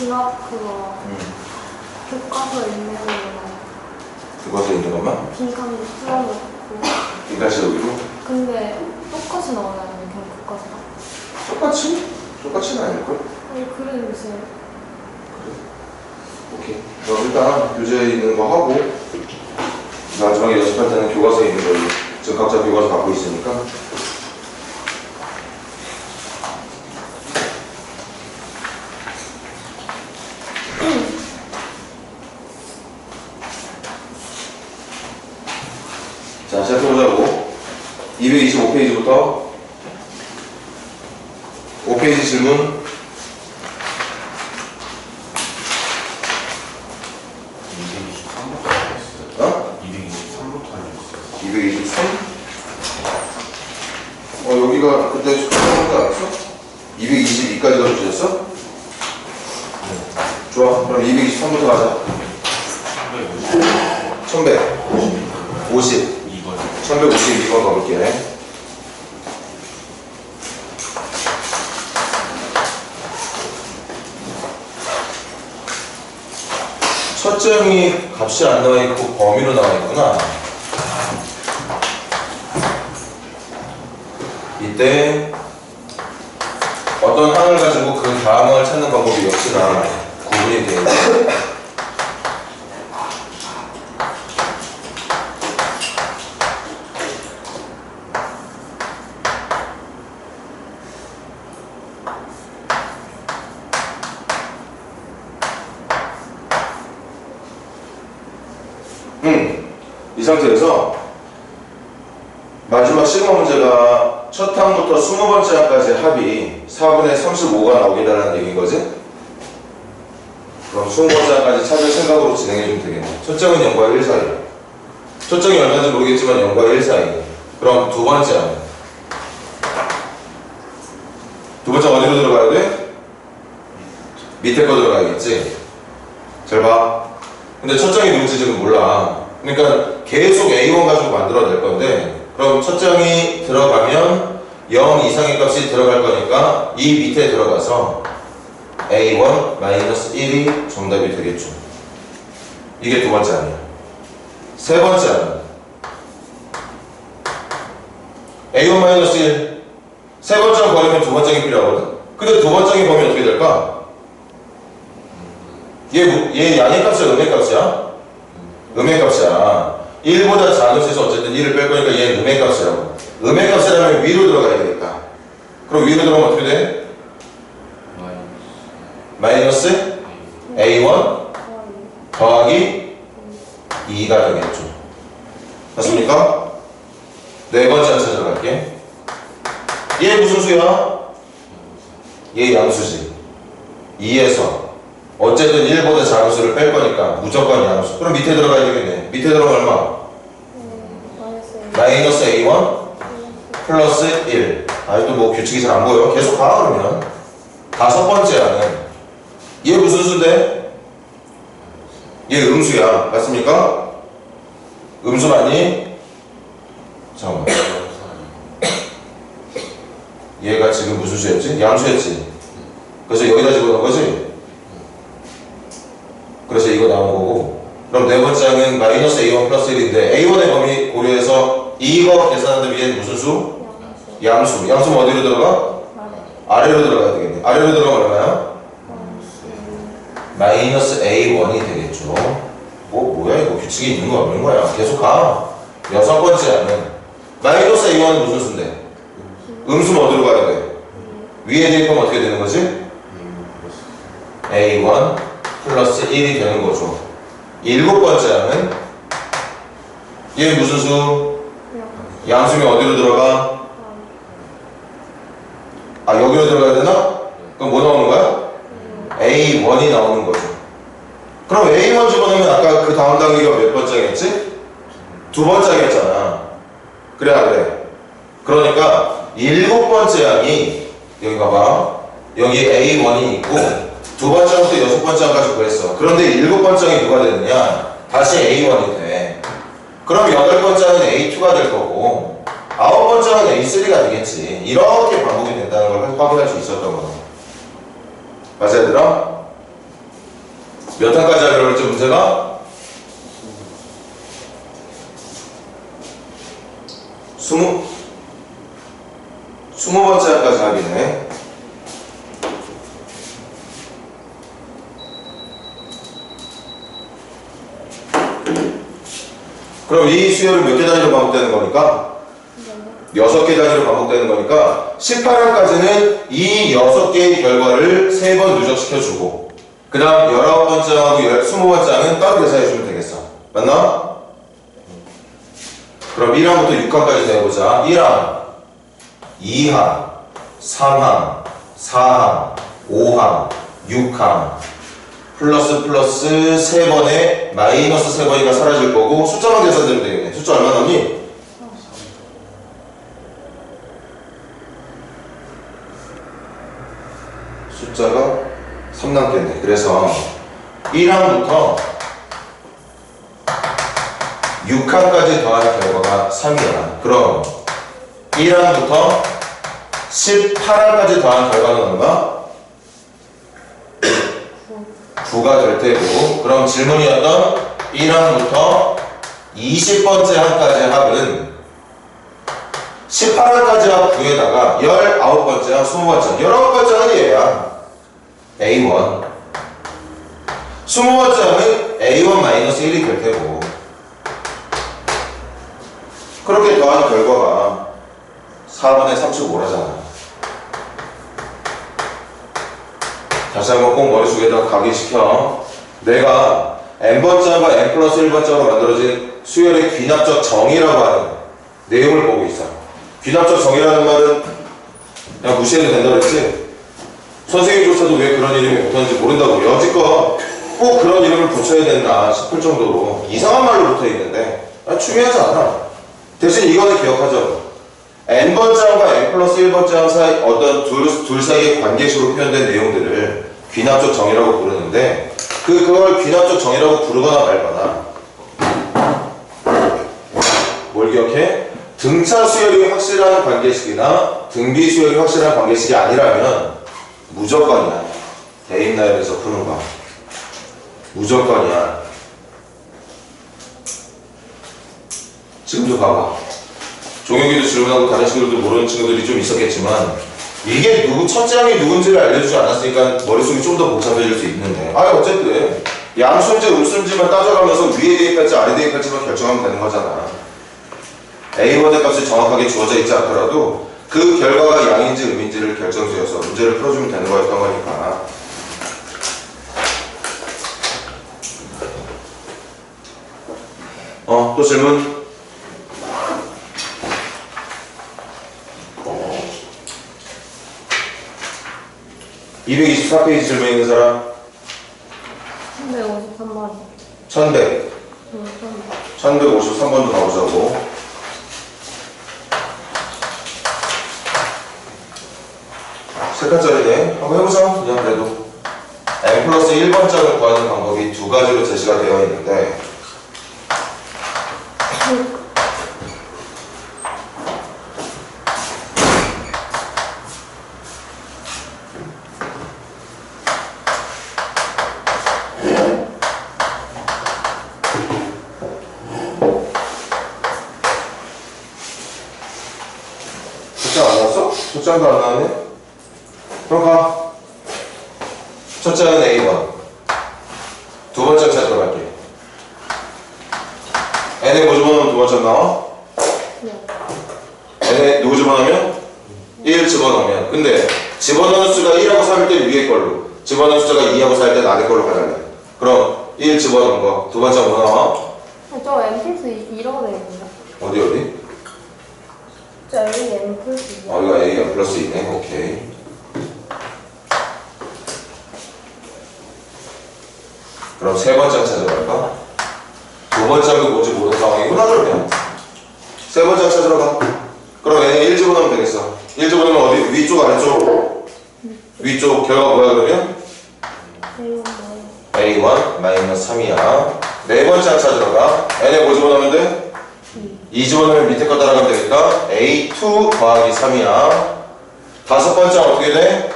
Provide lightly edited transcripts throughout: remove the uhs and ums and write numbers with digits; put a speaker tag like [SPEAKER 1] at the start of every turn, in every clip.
[SPEAKER 1] 진학 그거 교과서에 있는 것만
[SPEAKER 2] 교과서에 있는 것만?
[SPEAKER 1] 빈칸 풀어놓고
[SPEAKER 2] 빈칸씩 여기로?
[SPEAKER 1] 근데 똑같이 나오나요? 그냥 교과서가?
[SPEAKER 2] 똑같이? 똑같이는 아닐걸?
[SPEAKER 1] 아니 그래주세요.
[SPEAKER 2] 그래? 오케이. 그럼 일단 교재에 있는 거 하고 마지막에 연습할 때는 교과서에 있는 거 지금 각자 교과서 갖고 있으니까 자, 시작해보자고. 225페이지부터 5페이지 질문.
[SPEAKER 3] 223부터
[SPEAKER 2] 어?
[SPEAKER 3] 223부터 하셨어요.
[SPEAKER 2] 223? 여기가 그때 숙제한 거 알았어? 222까지가 주셨어? 좋아. 그럼 223부터 가자. 1150.
[SPEAKER 3] 2번
[SPEAKER 2] 1152번 가볼게. 첫 점이 값이 안 나와 있고 범위로 나와 있구나. 이때 어떤 항을 가지고 그 다음 항을 찾는 방법이 역시나 구분이 되어 있다. 이 상태에서 마지막 시그마 문제가 첫 항부터 20번째 항까지 합이 4분의 35가 나오겠다는 얘기인 거지? 그럼 20번째 항까지 찾을 생각으로 진행해주면 되겠네. 첫 점은 0과 1 사이. 첫 점이 얼마인지 모르겠지만 0과 1 사이. 그럼 두 번째 항. 두 번째 어디로 들어가야 돼? 밑에 거 들어가야겠지? 잘 봐. 근데 첫 장이 누군지 지금 몰라. 그러니까 계속 A1 가지고 만들어낼 건데, 그럼 첫 장이 들어가면 0 이상의 값이 들어갈 거니까 이 밑에 들어가서 A1-1이 정답이 되겠죠. 이게 두 번째 아니야. 세 번째 아니야. A1-1 세 번째 버리면 두 번째가 필요하거든. 근데 두 번째의 범위 어떻게 될까? 얘 양의 값이야, 음의 값이야? 음의 값이야. 1보다 작은 수에서 어쨌든 1을 뺄 거니까 얘는 음의 값이라고. 음의 값이라면 위로 들어가야 되겠다. 그럼 위로 들어가면 어떻게 돼? 마이너스 A1 더하기 2가 되겠죠. 맞습니까? 네 번째 한 찾아러 갈게. 얘 무슨 수야? 얘 양수지. 2에서 어쨌든 1보다 작은 수를 뺄 거니까 무조건 양수. 그럼 밑에 들어가야 되겠네. 밑에 들어가면 얼마? 마이너스 A1 플러스 1. 아직도 뭐 규칙이 잘 안 보여. 계속 가 그러면. 다섯 번째 하는 얘 무슨 수인데? 얘 음수야. 맞습니까? 음수 맞니? 잠깐만. 얘가 지금 무슨 수였지? 양수였지? 그래서 여기다 집어넣은 거지? 그래서 이거 나온 거고. 그럼 네 번째 항은 마이너스 A1 플러스 1인데 A1의 범위 고려해서 이거 계산하는 위에는 무슨 수? 양수. 양수는 어디로 들어가? 아래로 들어가야 되겠네. 아래로 들어가면 얼마야? 마이너스 A1이 되겠죠. 뭐야 이거 규칙이 있는 거야 없는 거야? 계속 가. 여섯 번째 항은 마이너스 A1은 무슨 수인데? 음수는 어디로 가야 돼? 위에 대입하면 어떻게 되는 거지? A1 플러스 1이 되는 거죠. 일곱 번째 항은 얘 무슨 수? 양수면 어디로 들어가? 아 여기로 들어가야 되나? 그럼 뭐 나오는 거야? A1이 나오는 거죠. 그럼 A1 집어넣으면 아까 그 다음 단계가 몇 번째겠지? 두 번째겠잖아. 그래 안 그래? 그러니까 일곱 번째 항이 여기 봐봐. 여기 A1이 있고 두 번째 항부터 여섯 번째 항까지 구했어. 그런데 일곱 번째 항이 누가 되느냐? 다시 A1이 돼. 그럼 여덟 번째 항은 A2가 될 거고 아홉 번째 항은 A3가 되겠지. 이렇게 반복이 된다는 걸 확인할 수 있었던 거야. 맞아 얘들아? 몇 항까지 하기로 그랬죠, 문제가? 20번째 항까지 하기네. 그럼 이 수열은 몇 개 단위로 반복되는 거니까? 6개 단위로 반복되는 거니까 18항까지는 이 6개의 결과를 3번 누적시켜주고 그 다음 19번째하고 20번째는 따로 계산해주면 되겠어. 맞나? 그럼 1항부터 6항까지 해보자. 1항, 2항, 3항, 4항, 5항, 6항 플러스 3번에 마이너스 3번이가 사라질 거고 숫자만 계산되면 되겠네. 숫자 얼마 남니? 숫자가 3 남겠네. 그래서 1항부터 6항까지 더한 결과가 3이야. 그럼 1항부터 18항까지 더한 결과는 얼마? 9가 될 테고 그럼 질문이었던 1항부터 20번째 항까지 합은 18항까지 합 9에다가 19번째 항, 20번째 19번째 항은 얘야. A1 20번째 항은 A1-1이 될 테고 그렇게 더한 결과가 4분의 35라잖아. 다시 한번 꼭 머릿속에다 각인시켜. 내가 n번째와 n 플러스 1번째로 만들어진 수열의 귀납적 정의라고 하는 내용을 보고 있어. 귀납적 정의라는 말은 그냥 무시해도 된다고 했지? 선생님조차도 왜 그런 이름이 붙었는지 모른다고 여지껏 꼭 그런 이름을 붙여야 된다 싶을 정도로 이상한 말로 붙어 있는데 중요하지 않아. 대신 이거는 기억하죠. n번째와 n 플러스 1번째 사이 어떤 둘 사이의 관계식으로 표현된 내용들을 귀납적 정의라고 부르는데 그걸 귀납적 정의라고 부르거나 말거나 뭘 기억해? 등차 수열이 확실한 관계식이나 등비 수열이 확실한 관계식이 아니라면 무조건이야. 대입나열에서 푸는 거 무조건이야. 지금도 봐봐. 종혁이도 질문하고 다른 친구들도 모르는 친구들이 좀 있었겠지만 이게 첫째 항이 누군지를 알려주지 않았으니까 머릿속이 좀 더 복잡해질 수 있는데 어쨌든 양수인지 음수인지만 따져가면서 위에 대입할지 아래 대입할지만 결정하면 되는 거잖아. A번의 값이 정확하게 주어져 있지 않더라도 그 결과가 양인지 음인지를 결정지어서 문제를 풀어주면 되는 거였던 거니까. 또 질문? (224페이지) 질문 있는 사람?
[SPEAKER 1] 1153번.
[SPEAKER 2] 1100. 1153번도 가보자고. 세 칸짜리네. 한번 해보자. 그냥 그래도 n 플러스 1번짝을 구하는 방법이 두 가지로 제시가 되어 있는데 숫자 안 나왔어? 숫자도 안 나왔네? 그럼 가. 첫째는 A번. 두 번째 찾으러 갈게. n에 뭐 집어넣으면 두 번째 나와? n에 누구 집어넣으면? 1 집어넣으면. 근데 집어넣는 수가 1하고 3일 때 위에 걸로, 집어넣는 숫자가 2하고 4일 때 아래 걸로 가달래. 그럼 1 집어넣은 거 두 번째 뭐 나와?
[SPEAKER 1] 저 n 플러스 2라고 되어 있는데.
[SPEAKER 2] 어디?
[SPEAKER 1] 저 여기 n 플러스 2.
[SPEAKER 2] 이거 A n 플러스 2네. 오케이. 그럼 세 번째 찾아갈까? 두 번째도 뭔지 모르는 상황이구나. 그러면 세 번째 찾으러 가. 그럼 얘네 1 집어넣으면 되겠어. 1 집어넣으면 어디? 위쪽 아래쪽? 위쪽 결과 뭐야 그러면? A1-3이야. 네 번째 찾으러 가. n에 뭐 집어넣으면 돼? 2 집어넣으면 밑에 거 따라가면 되니까 A2 더하기 3이야. 다섯 번째 어떻게 돼?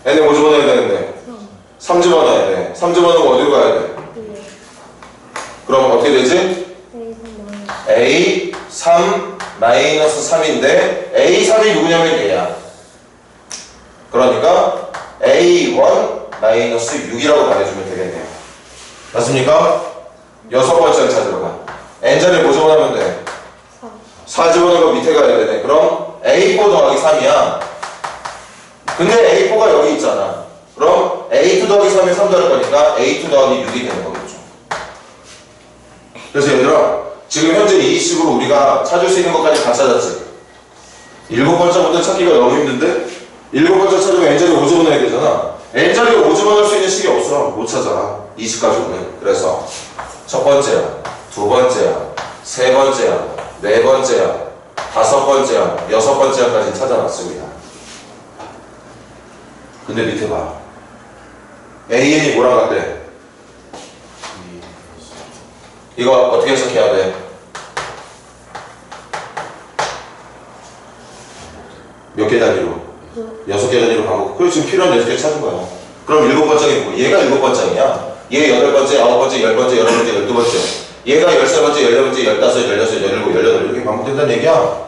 [SPEAKER 2] n에 뭐 집어넣어야 되는데? 3 집어넣어야 돼. 3 집어넣으면 어디로 가야 돼?
[SPEAKER 1] 네.
[SPEAKER 2] 그럼 어떻게 되지?
[SPEAKER 1] A3
[SPEAKER 2] A3 마이너스 3인데 A3이 누구냐면 얘야. 그러니까 A1 마이너스 6이라고 말해주면 되겠네요. 맞습니까? 여섯 번째를 찾으러 가. n자리에 뭐 집어넣으면 돼? 4 집어넣으면 밑에 가야 되네. 그럼 A4 더하기 3이야. 근데 A4가 여기 있잖아. 그럼 A2 더하기 3이 3 더할 거니까 A2 더하기 6이 되는 거겠죠. 그래서 얘들아, 지금 현재 이 식으로 우리가 찾을 수 있는 것까지 다 찾았지. 7번째부터 찾기가 너무 힘든데 7번째 찾으면 n자리에 5 집어넣어야 되잖아. n자리에 5 집어넣을 수 있는 식이 없어. 못 찾아. 이 식 가지고는. 그래서 첫 번째야, 두 번째야, 세 번째야, 네 번째야, 다섯 번째야, 여섯 번째야까지 찾아놨습니다. 근데 밑에 봐. AN이 뭐랑 같대? 이거 어떻게 해석해야 돼? 몇 개 단위로? 6개 단위로 반복. 그래, 지금 필요한 6개 찾은 거야. 그럼 7번째가 뭐고? 얘가 7번째야. 얘 8번째, 9번째, 10번째, 11번째, 12번째. 얘가 13번째, 14번째, 15, 16, 17, 18 이렇게 반복된다는 얘기야.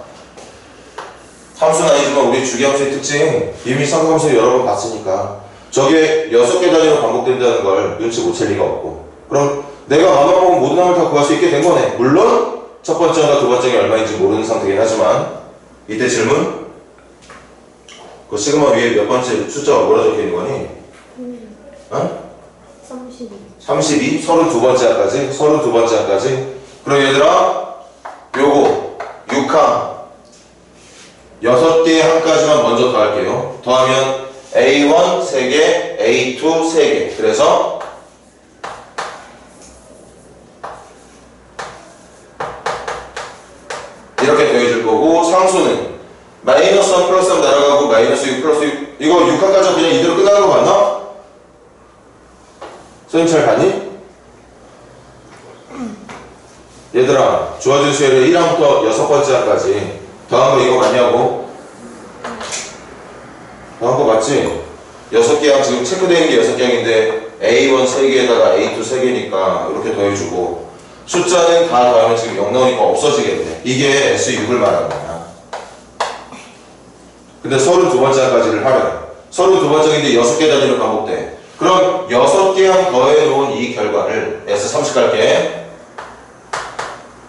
[SPEAKER 2] 함수는 아니지만 우리 주기함수의 특징 이미 삼각함수 여러 번 봤으니까 저게 6개 단위로 반복된다는 걸 눈치 못 챌 리가 없고, 그럼 내가 마음만 보면 모든 함을 다 구할 수 있게 된 거네. 물론 첫 번째와 두 번째가 얼마인지 모르는 상태긴 하지만 이때 질문, 그 시그마 위에 몇 번째 숫자가 뭐라 적혀 있는 거니? 어?
[SPEAKER 1] 32
[SPEAKER 2] 32? 32번째까지? 32번째까지? 그럼 얘들아, 요거 6항 6개의 항까지만 먼저 더할게요. 더하면 A1 3개, A2 3개. 그래서 이렇게 더해줄 거고, 상수는 마이너스 1 플러스 3 날아가고 마이너스 6 플러스 6. 이거 6항까지 그냥 이대로 끝나는 거 맞나? 선생님 잘 봤니? 얘들아, 주어진 수열의 1항부터 6번째 항까지 더한 거 이거 맞냐고? 더한 거 맞지? 6개 항 지금 체크되어 있는 게 6개 항인데 A1 3개에다가 A2 3개니까 이렇게 더해주고, 숫자는 다 더하면 지금 0 나오니까 없어지겠네. 이게 S6을 말하는 거야. 근데 32번째 항까지를 하래. 32번째인데 6개 단위로 반복돼. 그럼 6개 항 더해놓은 이 결과를 S30 갈게.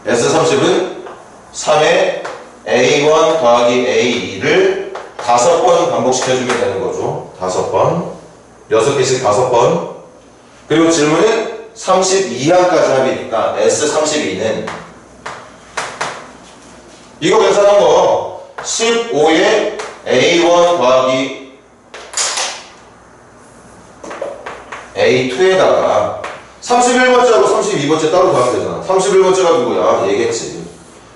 [SPEAKER 2] S30은 3의 A1 더하기 A2를 5번 반복시켜주면 되는 거죠. 5번. 6개씩 5번. 그리고 질문은 32항까지 합이니까 S32는 이거 계산한 거 15의 A1 더하기 A2에다가 31번째하고 32번째 따로 더하면 되잖아. 31번째가 누구야? 얘겠지.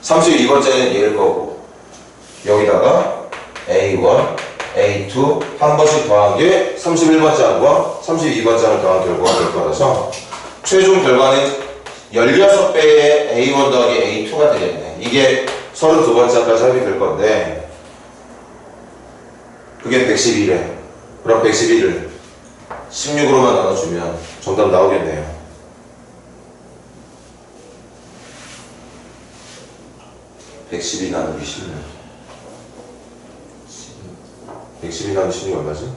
[SPEAKER 2] 32번째는 얘일 거고, 여기다가 A1, A2 한 번씩 더한 게 31번째 항과 32번째 항을 더한 결과가 될 거라서 최종 결과는 16배의 A1 더하기 A2가 되겠네. 이게 32번째 항까지 합이 될 건데 그게 111에. 그럼 111을 16으로만 나눠주면 정답 나오겠네요. 112 나누기 16. 112 나누기 16이 얼마지?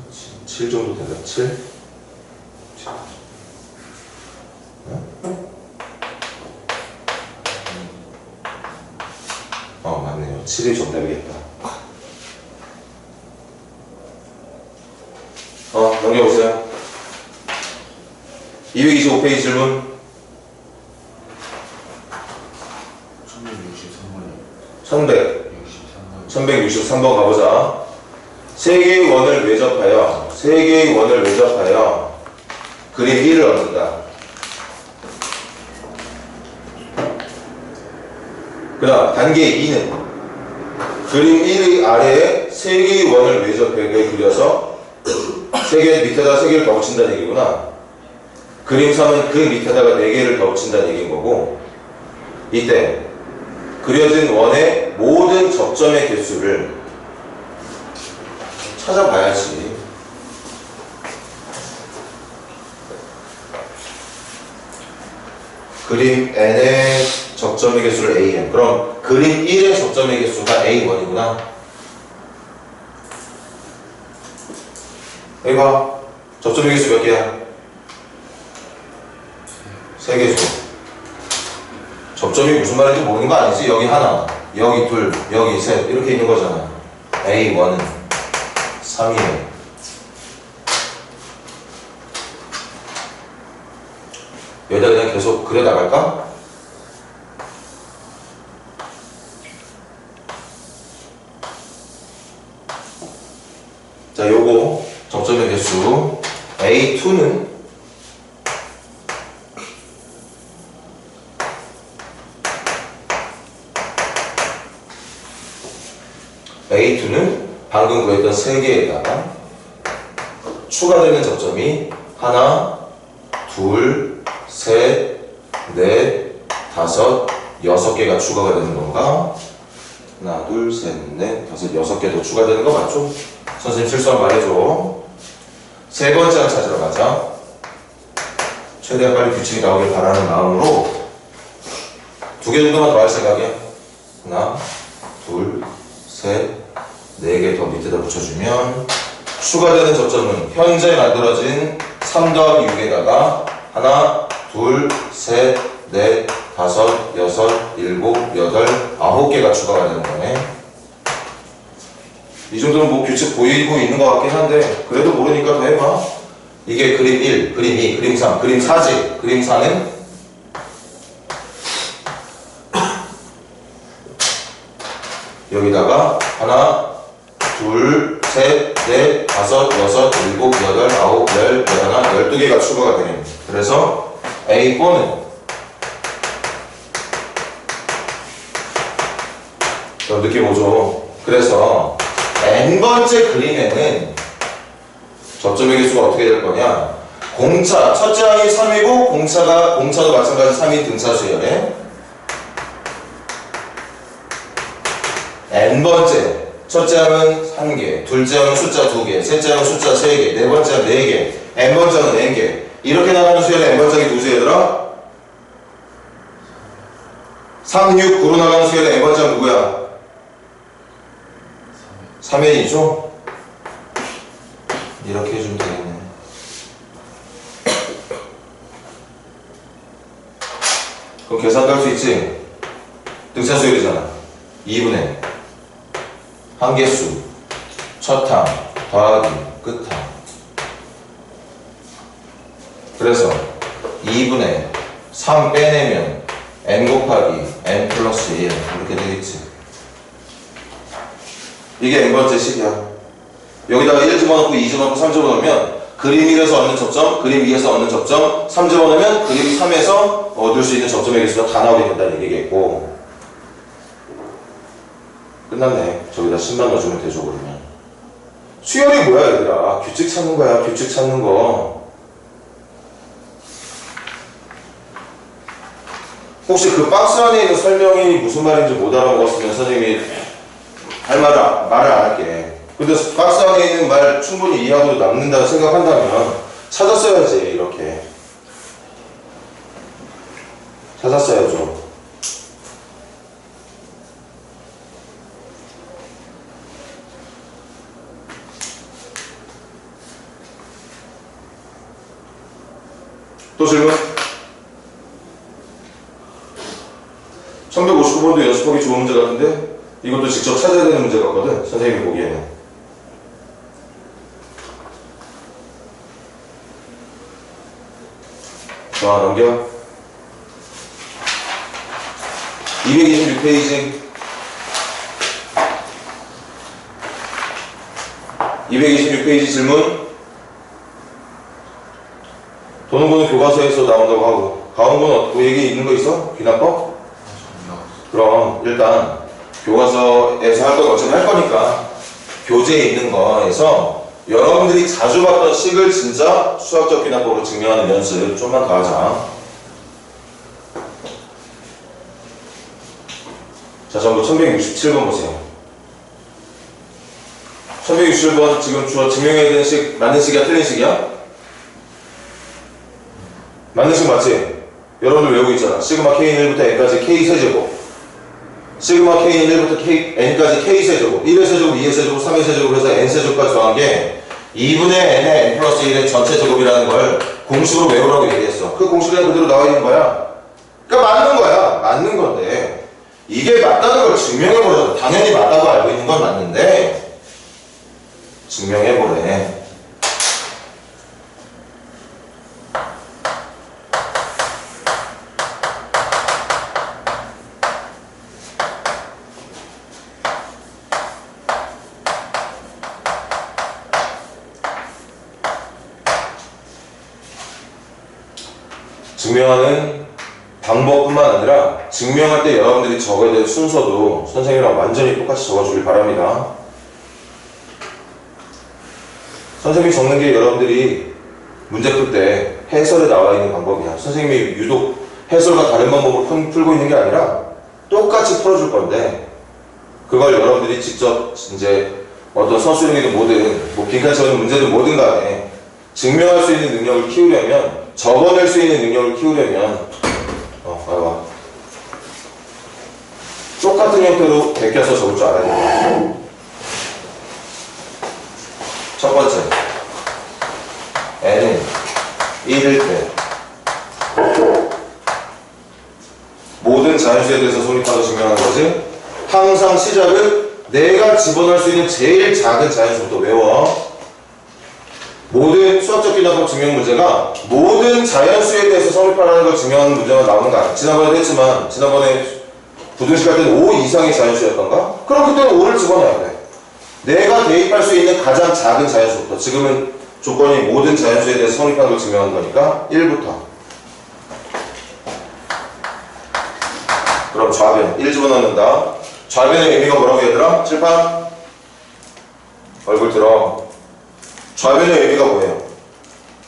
[SPEAKER 2] 7 정도 된다. 7? 맞네요. 7이 정답이겠다. 넘겨보세요. 225페이지 질문. 1163번 가보자. 세 개의 원을 외접하여 그림 1을 얻는다. 그 다음 단계 2는 그림 1의 아래에 세 개의 원을 외접하게 그려서 세 개 밑에다 세 개를 더 붙인다는 얘기구나. 그림 3은 그 밑에다가 4개를 더 붙인다는 얘기인 거고, 이때 그려진 원의 모든 접점의 개수를 찾아봐야지. 그림 N의 접점의 개수를 AN. 그럼 그림 1의 접점의 개수가 A1이구나. 여기 봐. 접점의 개수 몇 개야? 3개수. 접점이 무슨 말인지 모르는 거 아니지? 여기 하나, 여기 둘, 여기 셋 이렇게 있는 거잖아. A1은 3이네. 여기다 그냥 계속 그려 나갈까? 자, 요거 접점의 개수 A2는 방금 구했던 3개에다가 추가되는 접점이 하나, 둘, 셋, 넷, 다섯, 6개가 추가가 되는 건가? 하나, 둘, 셋, 넷, 다섯, 6개 더 추가되는 거 맞죠? 선생님 실수한 말해줘. 세 번째 한 찾으러 가자. 최대한 빨리 규칙이 나오길 바라는 마음으로 2개 정도만 더 할 생각이야. 하나, 둘, 셋, 4개 더 밑에다 붙여주면 추가되는 접점은 현재 만들어진 3 더하기 6에다가 하나, 둘, 셋, 넷, 다섯, 여섯, 일곱, 여덟, 9개가 추가가 되는 거네. 이 정도는 뭐 규칙 보이고 있는 것 같긴 한데 그래도 모르니까 더 해봐. 이게 그림 1, 그림 2, 그림 3, 그림 4지. 그림 4는 여기다가 하나, 둘, 셋, 넷, 다섯, 여섯, 일곱, 여덟, 아홉, 열, 열하나, 12개가 추가가 되네. 그래서 A4는 느낌 오죠? 그래서 n번째 그림에는 접점의 개수가 어떻게 될 거냐? 공차, 첫째 항이 3이고 공차도 마찬가지 3인 등차 수열에 n번째 첫째 항은 1개, 둘째 항은 숫자 2개, 셋째 항은 숫자 3개, 네 번째 항은 4개, n번째 항은 n개. 이렇게 나가는 수열에 n번째 항이 누구지 얘들아? 3, 6, 9로 나가는 수열에 n번째 항은 누구야? 3n이죠? 이렇게 해주면 되겠네. 그럼 계산도 할 수 있지? 등차 수열이잖아. 2분의 한개수, 첫항, 더하기, 끝항. 그래서 2분의 3 빼내면 n 곱하기 n 플러스 1 이렇게 되겠지. 이게 n번째 식이야. 여기다가 1 집어넣고 2 집어넣고 3 집어넣으면 그림 1에서 얻는 접점, 그림 2에서 얻는 접점, 3 집어넣으면 그림 3에서 얻을 수 있는 접점의 개수가 다 나오게 된다는 얘기겠고. 끝났네. 저기다 10만 넣어주면 되죠 그러면. 수열이 뭐야 얘들아? 규칙 찾는 거야. 규칙 찾는 거. 혹시 그 박스 안에 있는 설명이 무슨 말인지 못 알아먹었으면 선생님이 말을 안 할게. 근데 박스 안에 있는 말 충분히 이해하고 남는다고 생각한다면 찾았어야지. 이렇게 찾았어야죠. 또 질문? 1159번도 연습하기 좋은 문제 같은데 이것도 직접 찾아야 되는 문제 같거든 선생님이 보기에는. 자 넘겨. 226페이지 226페이지 질문. 도는 거는 교과서에서 나온다고 하고 가온 건 뭐 얘기 있는 거 있어? 비난법? 그럼 일단 교과서에서 할 건 어차피 할 거니까 교재에 있는 거에서 여러분들이 자주 봤던 식을 진짜 수학적 비난법으로 증명하는 연습 좀만 더 하자. 자 전부 1167번 보세요. 1167번 지금 주어 증명해야 되는 식 맞는 식이야 틀린 식이야? 맞는 식 맞지? 여러분들 외우고 있잖아. 시그마 K는 1부터 N까지 K 세제곱. 시그마 K는 1부터 N까지 K 세제곱. 1의 세제곱, 2의 세제곱, 3의 세제곱 해서 N 세제곱까지 더한 게 2분의 N의 N 플러스 1의 전체 제곱이라는 걸 공식으로 외우라고 얘기했어. 그 공식이 그대로 나와 있는 거야. 그러니까 맞는 거야. 맞는 건데 이게 맞다는 걸 증명해보자. 당연히 맞다고 알고 있는 건 맞는데 증명해보래. 증명하는 방법뿐만 아니라 증명할 때 여러분들이 적어야 될 순서도 선생님이랑 완전히 똑같이 적어주길 바랍니다. 선생님이 적는 게 여러분들이 문제 풀 때 해설에 나와 있는 방법이야. 선생님이 유독 해설과 다른 방법으로 풀고 있는 게 아니라 똑같이 풀어줄 건데 그걸 여러분들이 직접 이제 어떤 서술형이든 뭐든 뭐 빈칸 채우는 문제든 뭐든 간에 증명할 수 있는 능력을 키우려면 적어낼 수 있는 능력을 키우려면 봐봐. 똑같은 형태로 베껴서 적을 줄 알아야 돼. 첫 번째 N은 1일 때 모든 자연수에 대해서 성립하고 증명하는 거지. 항상 시작은 내가 집어넣을 수 있는 제일 작은 자연수부터 외워. 모든 수학적 기능법 증명 문제가 모든 자연수에 대해서 성립하라는 걸 증명하는 문제가 나오는 거 아니야. 지난번에도 했지만 지난번에 부등식 할 때는 5 이상의 자연수였던가? 그럼 그때는 5를 집어넣어야 돼. 내가 대입할 수 있는 가장 작은 자연수부터. 지금은 조건이 모든 자연수에 대해서 성립하는 걸 증명하는 거니까 1부터. 그럼 좌변 1 집어넣는다. 좌변의 의미가 뭐라고 얘들아? 칠판 얼굴 들어. 좌변의 의미가 뭐예요?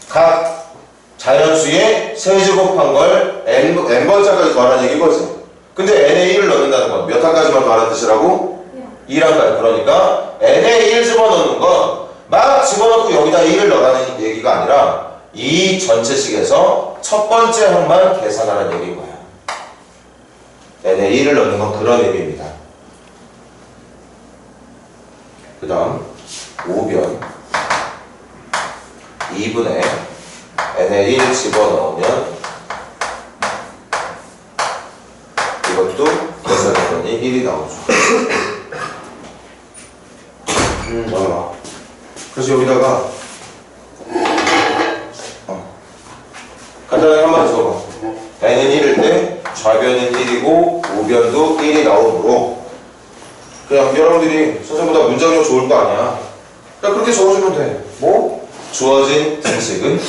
[SPEAKER 2] 각 자연수의 세제곱한 걸 n번째까지 더하라는 얘기 거지. 근데 n에 1을 넣는다는 건 몇 항까지만 더하라는 뜻이라고? 1항까지. 그러니까 n에 1 집어넣는 건 막 집어넣고 여기다 1을 넣으라는 얘기가 아니라 이 전체식에서 첫 번째 항만 계산하라는 얘기인 거야. n에 1을 넣는 건 그런 의미입니다. 그 다음 5변 2분의 n에 1 집어넣으면 이것도 계산했더니 1이 나오죠. 그래서 여기다가 간단하게 한마디 적어. n은 1일 때 좌변은 1이고 우변도 1이 나오므로 그냥 여러분들이 선생님보다 문장력 좋을 거 아니야. 그냥 그렇게 적어주면 돼. 뭐? 주어진 등식은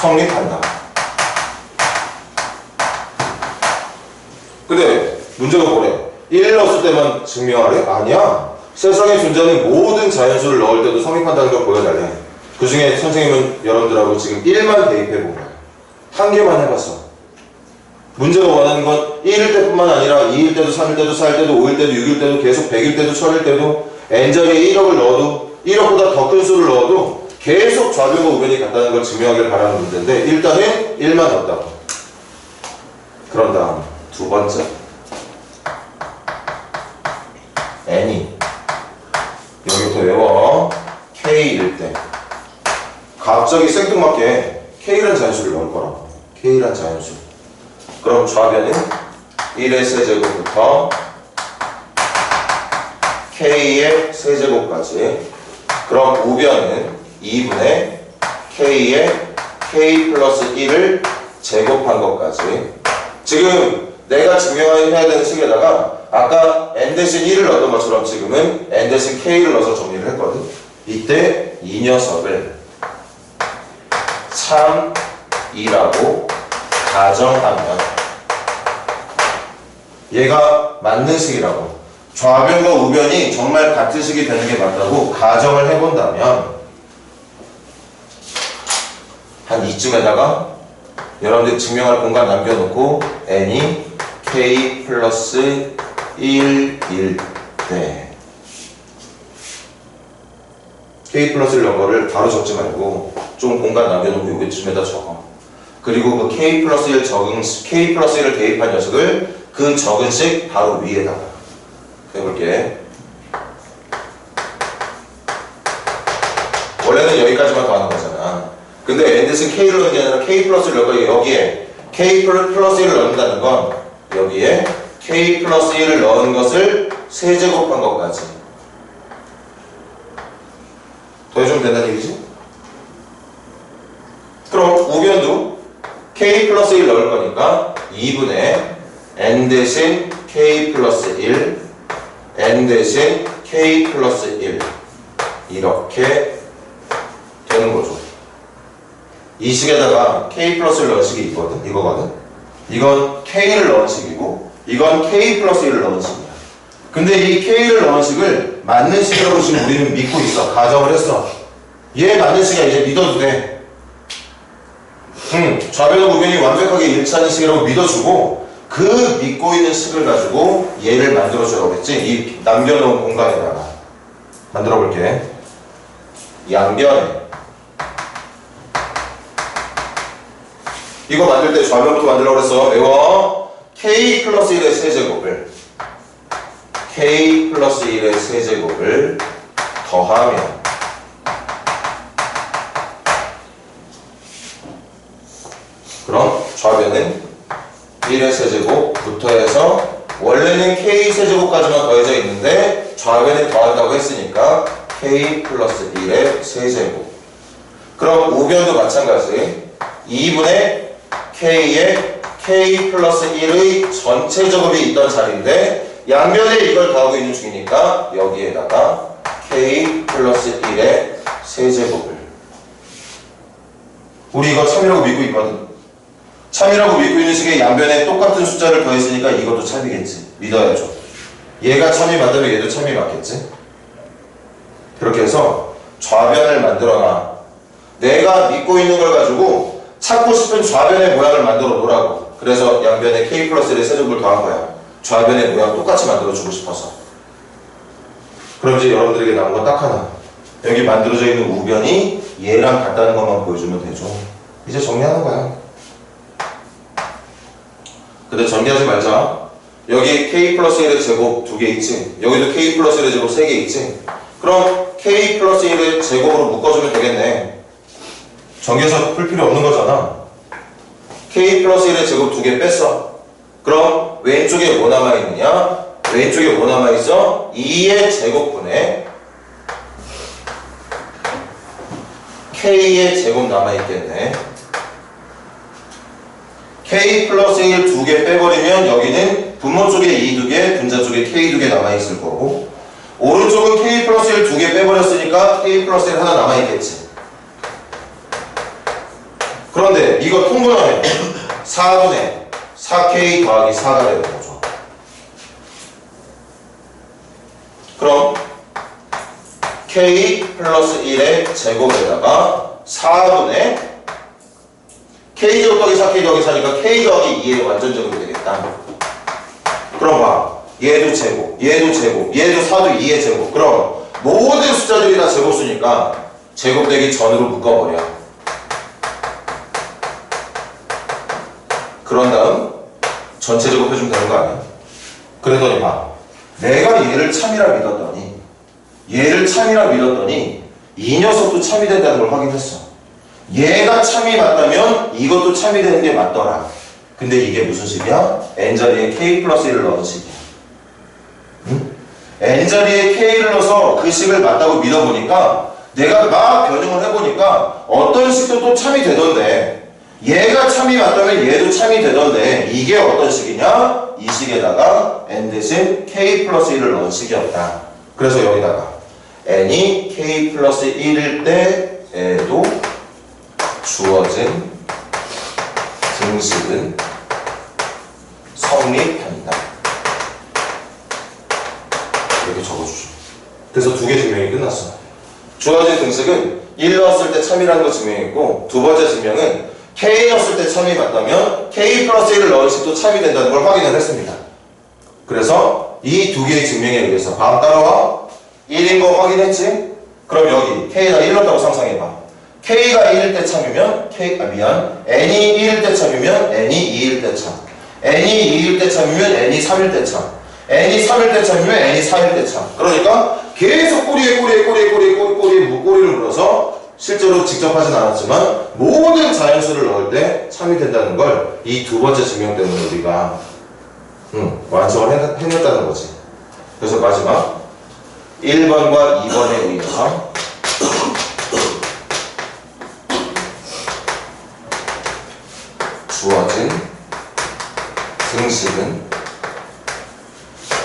[SPEAKER 2] 성립한다. 근데 문제가 뭐래? 1 넣었을 때만 증명하래? 아니야. 세상에 존재하는 모든 자연수를 넣을 때도 성립한다는 걸 보여달래. 그 중에 선생님은 여러분들하고 지금 1만 대입해본 거야. 한 개만 해봤어. 문제가 원하는 건 1일 때뿐만 아니라 2일 때도 3일 때도 4일 때도 5일 때도 6일 때도 계속 100일 때도 1000일 때도 n자리에 1억을 넣어도 1억보다 더 큰 수를 넣어도 계속 좌변과 우변이 같다는 걸 증명하길 바라는 문제인데 일단은 1만 넣었다고. 그런 다음 두 번째 n이 여기부터 외워. k일 때 갑자기 생뚱맞게 k라는 자연수를 넣을 거라고. k라는 자연수. 그럼 좌변은 1의 세제곱부터 k의 세제곱까지. 그럼 우변은 2분의 k의 k 플러스 1을 제곱한 것까지. 지금 내가 증명해야 되는 식에다가 아까 n 대신 1을 넣었던 것처럼 지금은 n 대신 k를 넣어서 정리를 했거든. 이때 이 녀석을 3이라고 가정하면 얘가 맞는 식이라고. 좌변과 우변이 정말 같은 식이 되는 게 맞다고 가정을 해본다면 한 이쯤에다가 여러분들이 증명할 공간 남겨놓고 n이 k 플러스 1일 때 k 플러스 1 넣은 거를 바로 적지 말고 좀 공간 남겨놓고 여기쯤에다 적어. 그리고 그 k 플러스 1 k 플러스 1을 대입한 녀석을 그 적은 식 바로 위에다가 해볼게. 원래는 여기까지만 더하는 거잖아. 근데 n 대신 k를 넣는 게 아니라 k 플러스 1을 넣을 거야. 여기에 k 플러스 1을 넣는다는 건 여기에 k 플러스 1을 넣은 것을 세제곱한 것까지 더해주면 된다는 얘기지? 그럼 우변도 k 플러스 1 넣을 거니까 2분의 n 대신 k 플러스 1 n 대신 k 플러스 1 이렇게 되는 거죠. 이 식에다가 k 플러스 1 넣은 식이 이거거든. 이건 k를 넣은 식이고 이건 k 플러스 1을 넣은 식이야. 근데 이 k를 넣은 식을 맞는 식이라고 지금 우리는 믿고 있어. 가정을 했어. 얘 맞는 식이야. 이제 믿어도 돼. 좌변과 우변이 완벽하게 일치하는 식이라고 믿어주고 그 믿고 있는 식을 가지고 얘를 만들어주라고 했지. 이 남겨놓은 공간에다가 만들어 볼게. 양변에 이거 만들 때 좌변부터 만들려고 그랬어. 외워. k 플러스 1의 세제곱을 k 플러스 1의 세제곱을 더하면 그럼 좌변은 1의 세제곱부터 해서 원래는 k 세제곱까지만 더해져 있는데 좌변에 더한다고 했으니까 k 플러스 1의 세제곱. 그럼 우변도 마찬가지. 2분의 k에 k 플러스 1의 전체 제곱이 있던 자리인데 양변에 이걸 더하고 있는 중이니까 여기에다가 k 플러스 1의 세제곱을 우리 이거 참이라고 믿고 있거든. 참이라고 믿고 있는 식의 양변에 똑같은 숫자를 더했으니까 이것도 참이겠지. 믿어야죠. 얘가 참이 맞다면 얘도 참이 맞겠지. 그렇게 해서 좌변을 만들어놔. 내가 믿고 있는 걸 가지고 찾고 싶은 좌변의 모양을 만들어 놓으라고. 그래서 양변에 k 플러스 1의 세제곱을 더한 거야. 좌변의 모양 똑같이 만들어주고 싶어서. 그럼 이제 여러분들에게 나온 건 딱 하나. 여기 만들어져 있는 우변이 얘랑 같다는 것만 보여주면 되죠. 이제 정리하는 거야. 근데 정리하지 말자. 여기 k 플러스 1의 제곱 2개 있지. 여기도 k 플러스 1의 제곱 3개 있지. 그럼 k 플러스 1의 제곱으로 묶어주면 되겠네. 정리해서 풀 필요 없는 거잖아. k 플러스 1의 제곱 2개 뺐어. 그럼 왼쪽에 뭐 남아있느냐? 왼쪽에 뭐 남아있어? 2의 제곱분에 k의 제곱 남아있겠네. k 플러스 1 2개 빼버리면 여기는 분모 쪽에 2 2개, 분자 쪽에 k 2개 남아있을 거고 오른쪽은 k 플러스 1 2개 빼버렸으니까 k 플러스 1 하나 남아있겠지. 그런데 이거 통분하면 4분의 4k 더하기 4가 되는 거죠. 그럼 k 플러스 1의 제곱에다가 4분의 k 제곱 더하기 4k 더하기 4니까 k 더하기 2의 완전 제곱이 되겠다. 그럼 봐. 얘도 제곱, 얘도 제곱, 얘도 4도 2의 제곱. 그럼 모든 숫자들이 다 제곱수니까 제곱되기 전으로 묶어버려. 그런 다음 전체 제곱 해주면 되는 거 아니야? 그랬더니 봐. 내가 얘를 참이라 믿었더니 이 녀석도 참이 된다는 걸 확인했어. 얘가 참이 맞다면 이것도 참이 되는 게 맞더라. 근데 이게 무슨 식이야? n자리에 k 플러스 1을 넣은 식이야. 응? n자리에 k를 넣어서 그 식을 맞다고 믿어보니까 내가 막 변형을 해보니까 어떤 식도 또 참이 되던데 얘가 참이 맞다면 얘도 참이 되던데 이게 어떤 식이냐? 이 식에다가 n 대신 k 플러스 1을 넣은 식이었다. 그래서 여기다가 n이 k 플러스 1일 때에도 주어진 등식은 성립한다. 이렇게 적어주죠. 그래서 두 개 증명이 끝났어. 주어진 등식은 1 넣었을 때 참이라는 거 증명했고 두 번째 증명은 k 넣었을 때 참이 맞다면 k 플러스 1을 넣은 식도 참이 된다는 걸 확인을 했습니다. 그래서 이 두 개의 증명에 의해서 다음 따라와 1인 거 확인했지? 그럼 여기 K가 1 넣었다고 상상해봐. K가 1일 때 참이면 n이 1일 때 참이면 n이 2일 때 참. n이 2일 때 참이면 n이 3일 때 참. n이 3일 때 참이면 n이 4일 때 참. 그러니까 계속 꼬리에 꼬리를 물어서 실제로 직접 하진 않았지만 모든 자연수를 넣을 때 참이 된다는 걸 이 두 번째 증명 때문에 우리가 완성을 해냈다는 거지. 그래서 마지막 1번과 2번에 의해서 주어진 등식은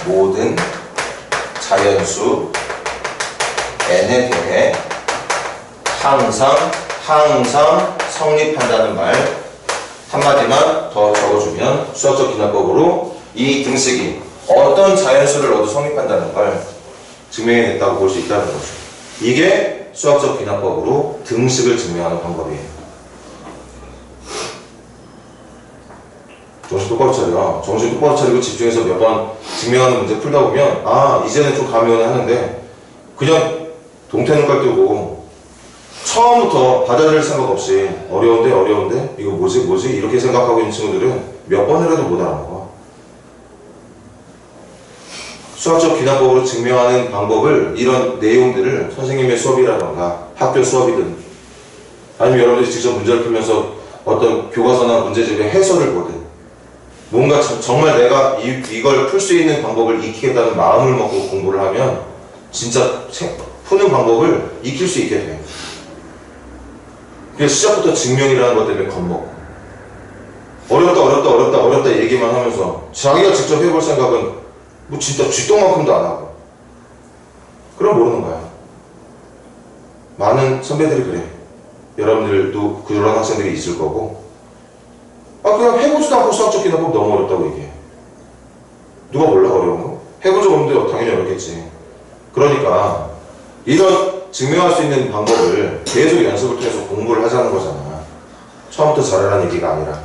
[SPEAKER 2] 모든 자연수 n에 대해 항상 성립한다는 말 한마디만 더 적어주면 수학적 기납법으로 이 등식이 어떤 자연수를 넣어도 성립한다는 걸 증명해냈다고 볼 수 있다는 거죠. 이게 수학적 기납법으로 등식을 증명하는 방법이에요. 정신 똑바로 차려. 정신 똑바로 차리고 집중해서 몇 번 증명하는 문제 풀다 보면 아 이제는 좀 감이 오네 하는데 그냥 동태눈깔 뜨고 처음부터 받아들일 생각 없이 어려운데 이거 뭐지 이렇게 생각하고 있는 친구들은 몇 번을 해도 못 알아먹어. 수학적 기납법으로 증명하는 방법을 이런 내용들을 선생님의 수업이라던가 학교 수업이든 아니면 여러분들이 직접 문제를 풀면서 어떤 교과서나 문제집의 해설을 보든 뭔가 정말 내가 이걸 풀 수 있는 방법을 익히겠다는 마음을 먹고 공부를 하면 진짜 푸는 방법을 익힐 수 있게 돼. 그래서 시작부터 증명이라는 것 때문에 겁먹고 어렵다 얘기만 하면서 자기가 직접 해볼 생각은 뭐 진짜 쥐똥만큼도 안 하고 그럼 모르는 거야. 많은 선배들이 그래. 여러분들도 그런 학생들이 있을 거고 그냥 해보지도 않고 수학적 기납법 너무 어렵다고 얘기해. 누가 몰라 어려운 거? 해본 적 없는데 당연히 어렵겠지. 그러니까 이런 증명할 수 있는 방법을 계속 연습을 통해서 공부를 하자는 거잖아. 처음부터 잘하라는 얘기가 아니라.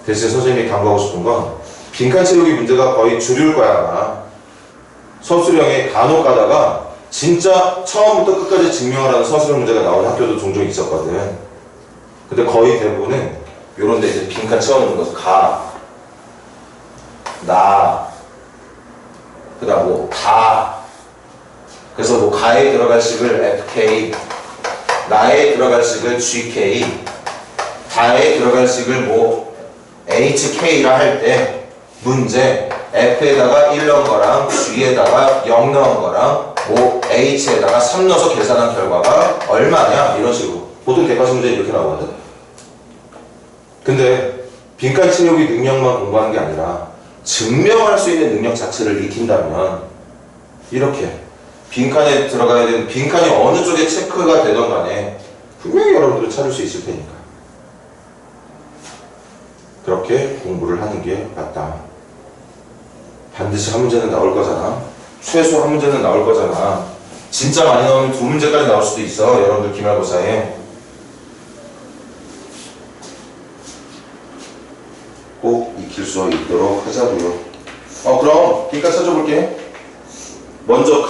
[SPEAKER 2] 대신 선생님이 강조하고 싶은 건 빈칸 채우기 문제가 거의 주류일 거야 아마. 서술형에 간혹 가다가 진짜 처음부터 끝까지 증명하라는 서술형 문제가 나오는 학교도 종종 있었거든. 근데 거의 대부분은 요런 데 이제 빈칸 채워놓는 것은 그 다음 뭐 그래서 뭐 가에 들어갈 식을 FK, 나에 들어갈 식을 GK, 다에 들어갈 식을 뭐 HK라 할 때 문제 F에다가 1 넣은 거랑 G에다가 0 넣은 거랑 뭐 H에다가 3 넣어서 계산한 결과가 얼마냐 이런 식으로 보통 대과시 문제 이렇게 나오거든. 근데 빈칸 채우기 능력만 공부하는 게 아니라 증명할 수 있는 능력 자체를 익힌다면 이렇게 빈칸에 들어가야 되는 빈칸이 어느 쪽에 체크가 되던 간에 분명히 여러분들은 찾을 수 있을 테니까 그렇게 공부를 하는 게 맞다. 반드시 한 문제는 나올 거잖아. 최소 한 문제는 나올 거잖아. 진짜 많이 나오면 2문제까지 나올 수도 있어. 여러분들 기말고사에 꼭 익힐 수 있도록 하자고요. 그럼 빈칸 찾아볼게. 먼저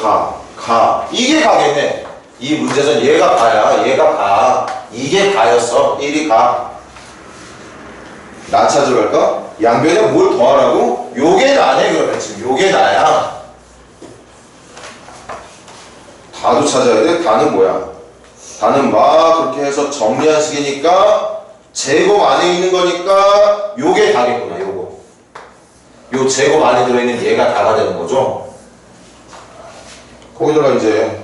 [SPEAKER 2] 이게 가겠네. 이 문제는 얘가 가. 이게 가였어. 1이 가. 나 찾으러 갈까? 양변에 뭘 더하라고? 요게 나네 그러면 지금 요게 나야. 다도 찾아야 돼. 다는 뭐야? 다는 막 그렇게 해서 정리한 식이니까 제곱 안에 있는 거니까 요게 다겠구나. 요거. 요 제곱 안에 들어있는 얘가 다가 되는 거죠. 거기다가 이제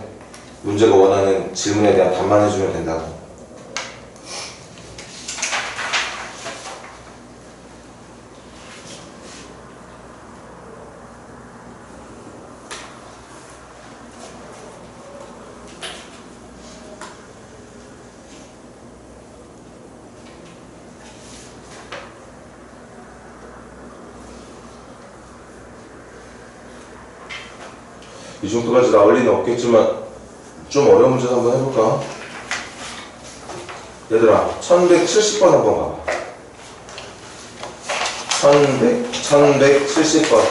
[SPEAKER 2] 문제가 원하는 질문에 대한 답만 해주면 된다고. 이 정도까지 나올 리는 없겠지만 좀 어려운 문제 한번 해볼까? 얘들아 1170번 한번 봐봐. 1170번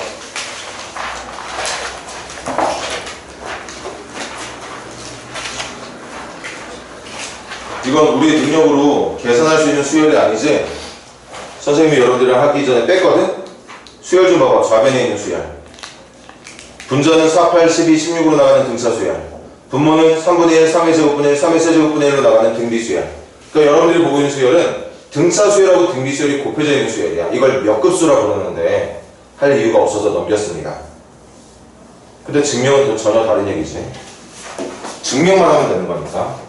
[SPEAKER 2] 이건 우리 능력으로 계산할 수 있는 수열이 아니지. 선생님이 여러분들이랑 하기 전에 뺐거든? 수열 좀 봐봐. 좌변에 있는 수열. 분자는 4, 8, 12, 16으로 나가는 등차 수열. 분모는 3분의 1, 3의 제곱분의 1, 3의 세제곱분의 1로 나가는 등비 수열. 그러니까 여러분들이 보고 있는 수열은 등차 수열하고 등비 수열이 곱해져 있는 수열이야. 이걸 몇 급수라고 그러는데 할 이유가 없어서 넘겼습니다. 근데 증명은 또 전혀 다른 얘기지. 증명만 하면 되는 거니까.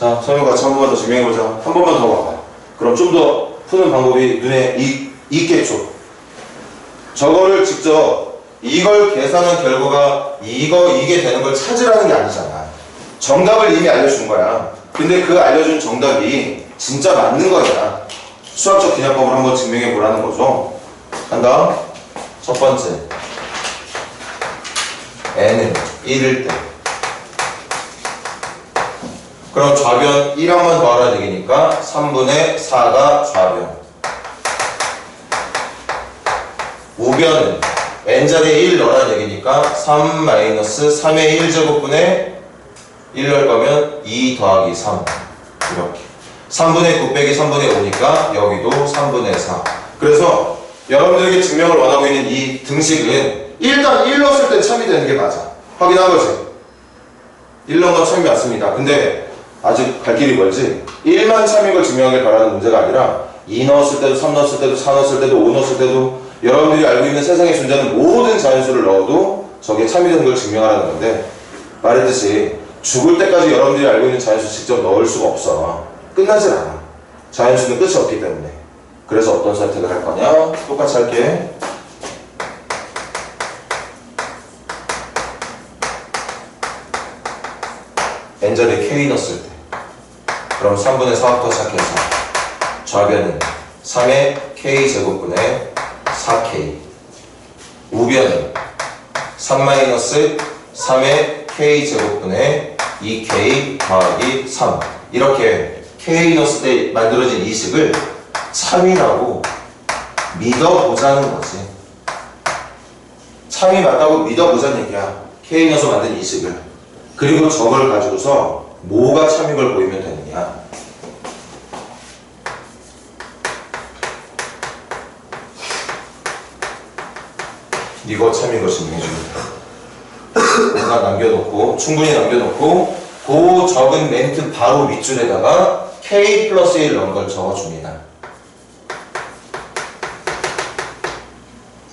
[SPEAKER 2] 자, 설명 같이 한 번만 더 증명해보자. 한 번만 더 봐봐. 그럼 좀 더 푸는 방법이 눈에 익겠죠. 저거를 직접 이걸 계산한 결과가 이게 되는 걸 찾으라는 게 아니잖아. 정답을 이미 알려준 거야. 근데 그 알려준 정답이 진짜 맞는 거야. 수학적 기념법을 한번 증명해 보라는 거죠. 간다. 첫 번째. n은 1일 때. 그럼 좌변 1항만 더하라는 얘기니까 3분의 4가 좌변. 우변은 n자리에 1 넣으라는 얘기니까 3-3의 1제곱분의 1 넣을 거면 2 더하기 3 이렇게 3분의 9 빼기 3분의 5니까 여기도 3분의 4. 그래서 여러분들에게 증명을 원하고 있는 이 등식은 일단 1 넣었을 때 참이 되는 게 맞아. 확인한 거지? 1 넣은 건 참이 맞습니다. 근데 아직 갈 길이 멀지? 1만 참인 걸 증명하길 바라는 문제가 아니라 2 넣었을 때도 3 넣었을 때도 4 넣었을 때도 5 넣었을 때도 여러분들이 알고 있는 세상에 존재하는 모든 자연수를 넣어도 저게 참이 되는 걸 증명하라는 건데, 말했듯이 죽을 때까지 여러분들이 알고 있는 자연수 직접 넣을 수가 없어. 끝나질 않아. 자연수는 끝이 없기 때문에. 그래서 어떤 선택을 할 거냐? 똑같이 할게. n자리에 k 넣었을 때 그럼 3분의 4부터 시작해서 좌변은 3의 k제곱분의 4k, 우변은 3-3의 k제곱분의 2k 더하기 3. 이렇게 k 넣었을 때 만들어진 이 식을 참이라고 믿어보자는 거지. 참이 맞다고 믿어보자는 얘기야. k 넣어서 만든 이 식을. 그리고 저걸 가지고서 뭐가 참인 걸 보이면 되느냐. 이거 참인 걸 증명해줍니다. 뭔가 남겨놓고, 충분히 남겨놓고, 그 적은 멘트 바로 밑줄에다가 k 플러스 1 넣은 걸 적어줍니다.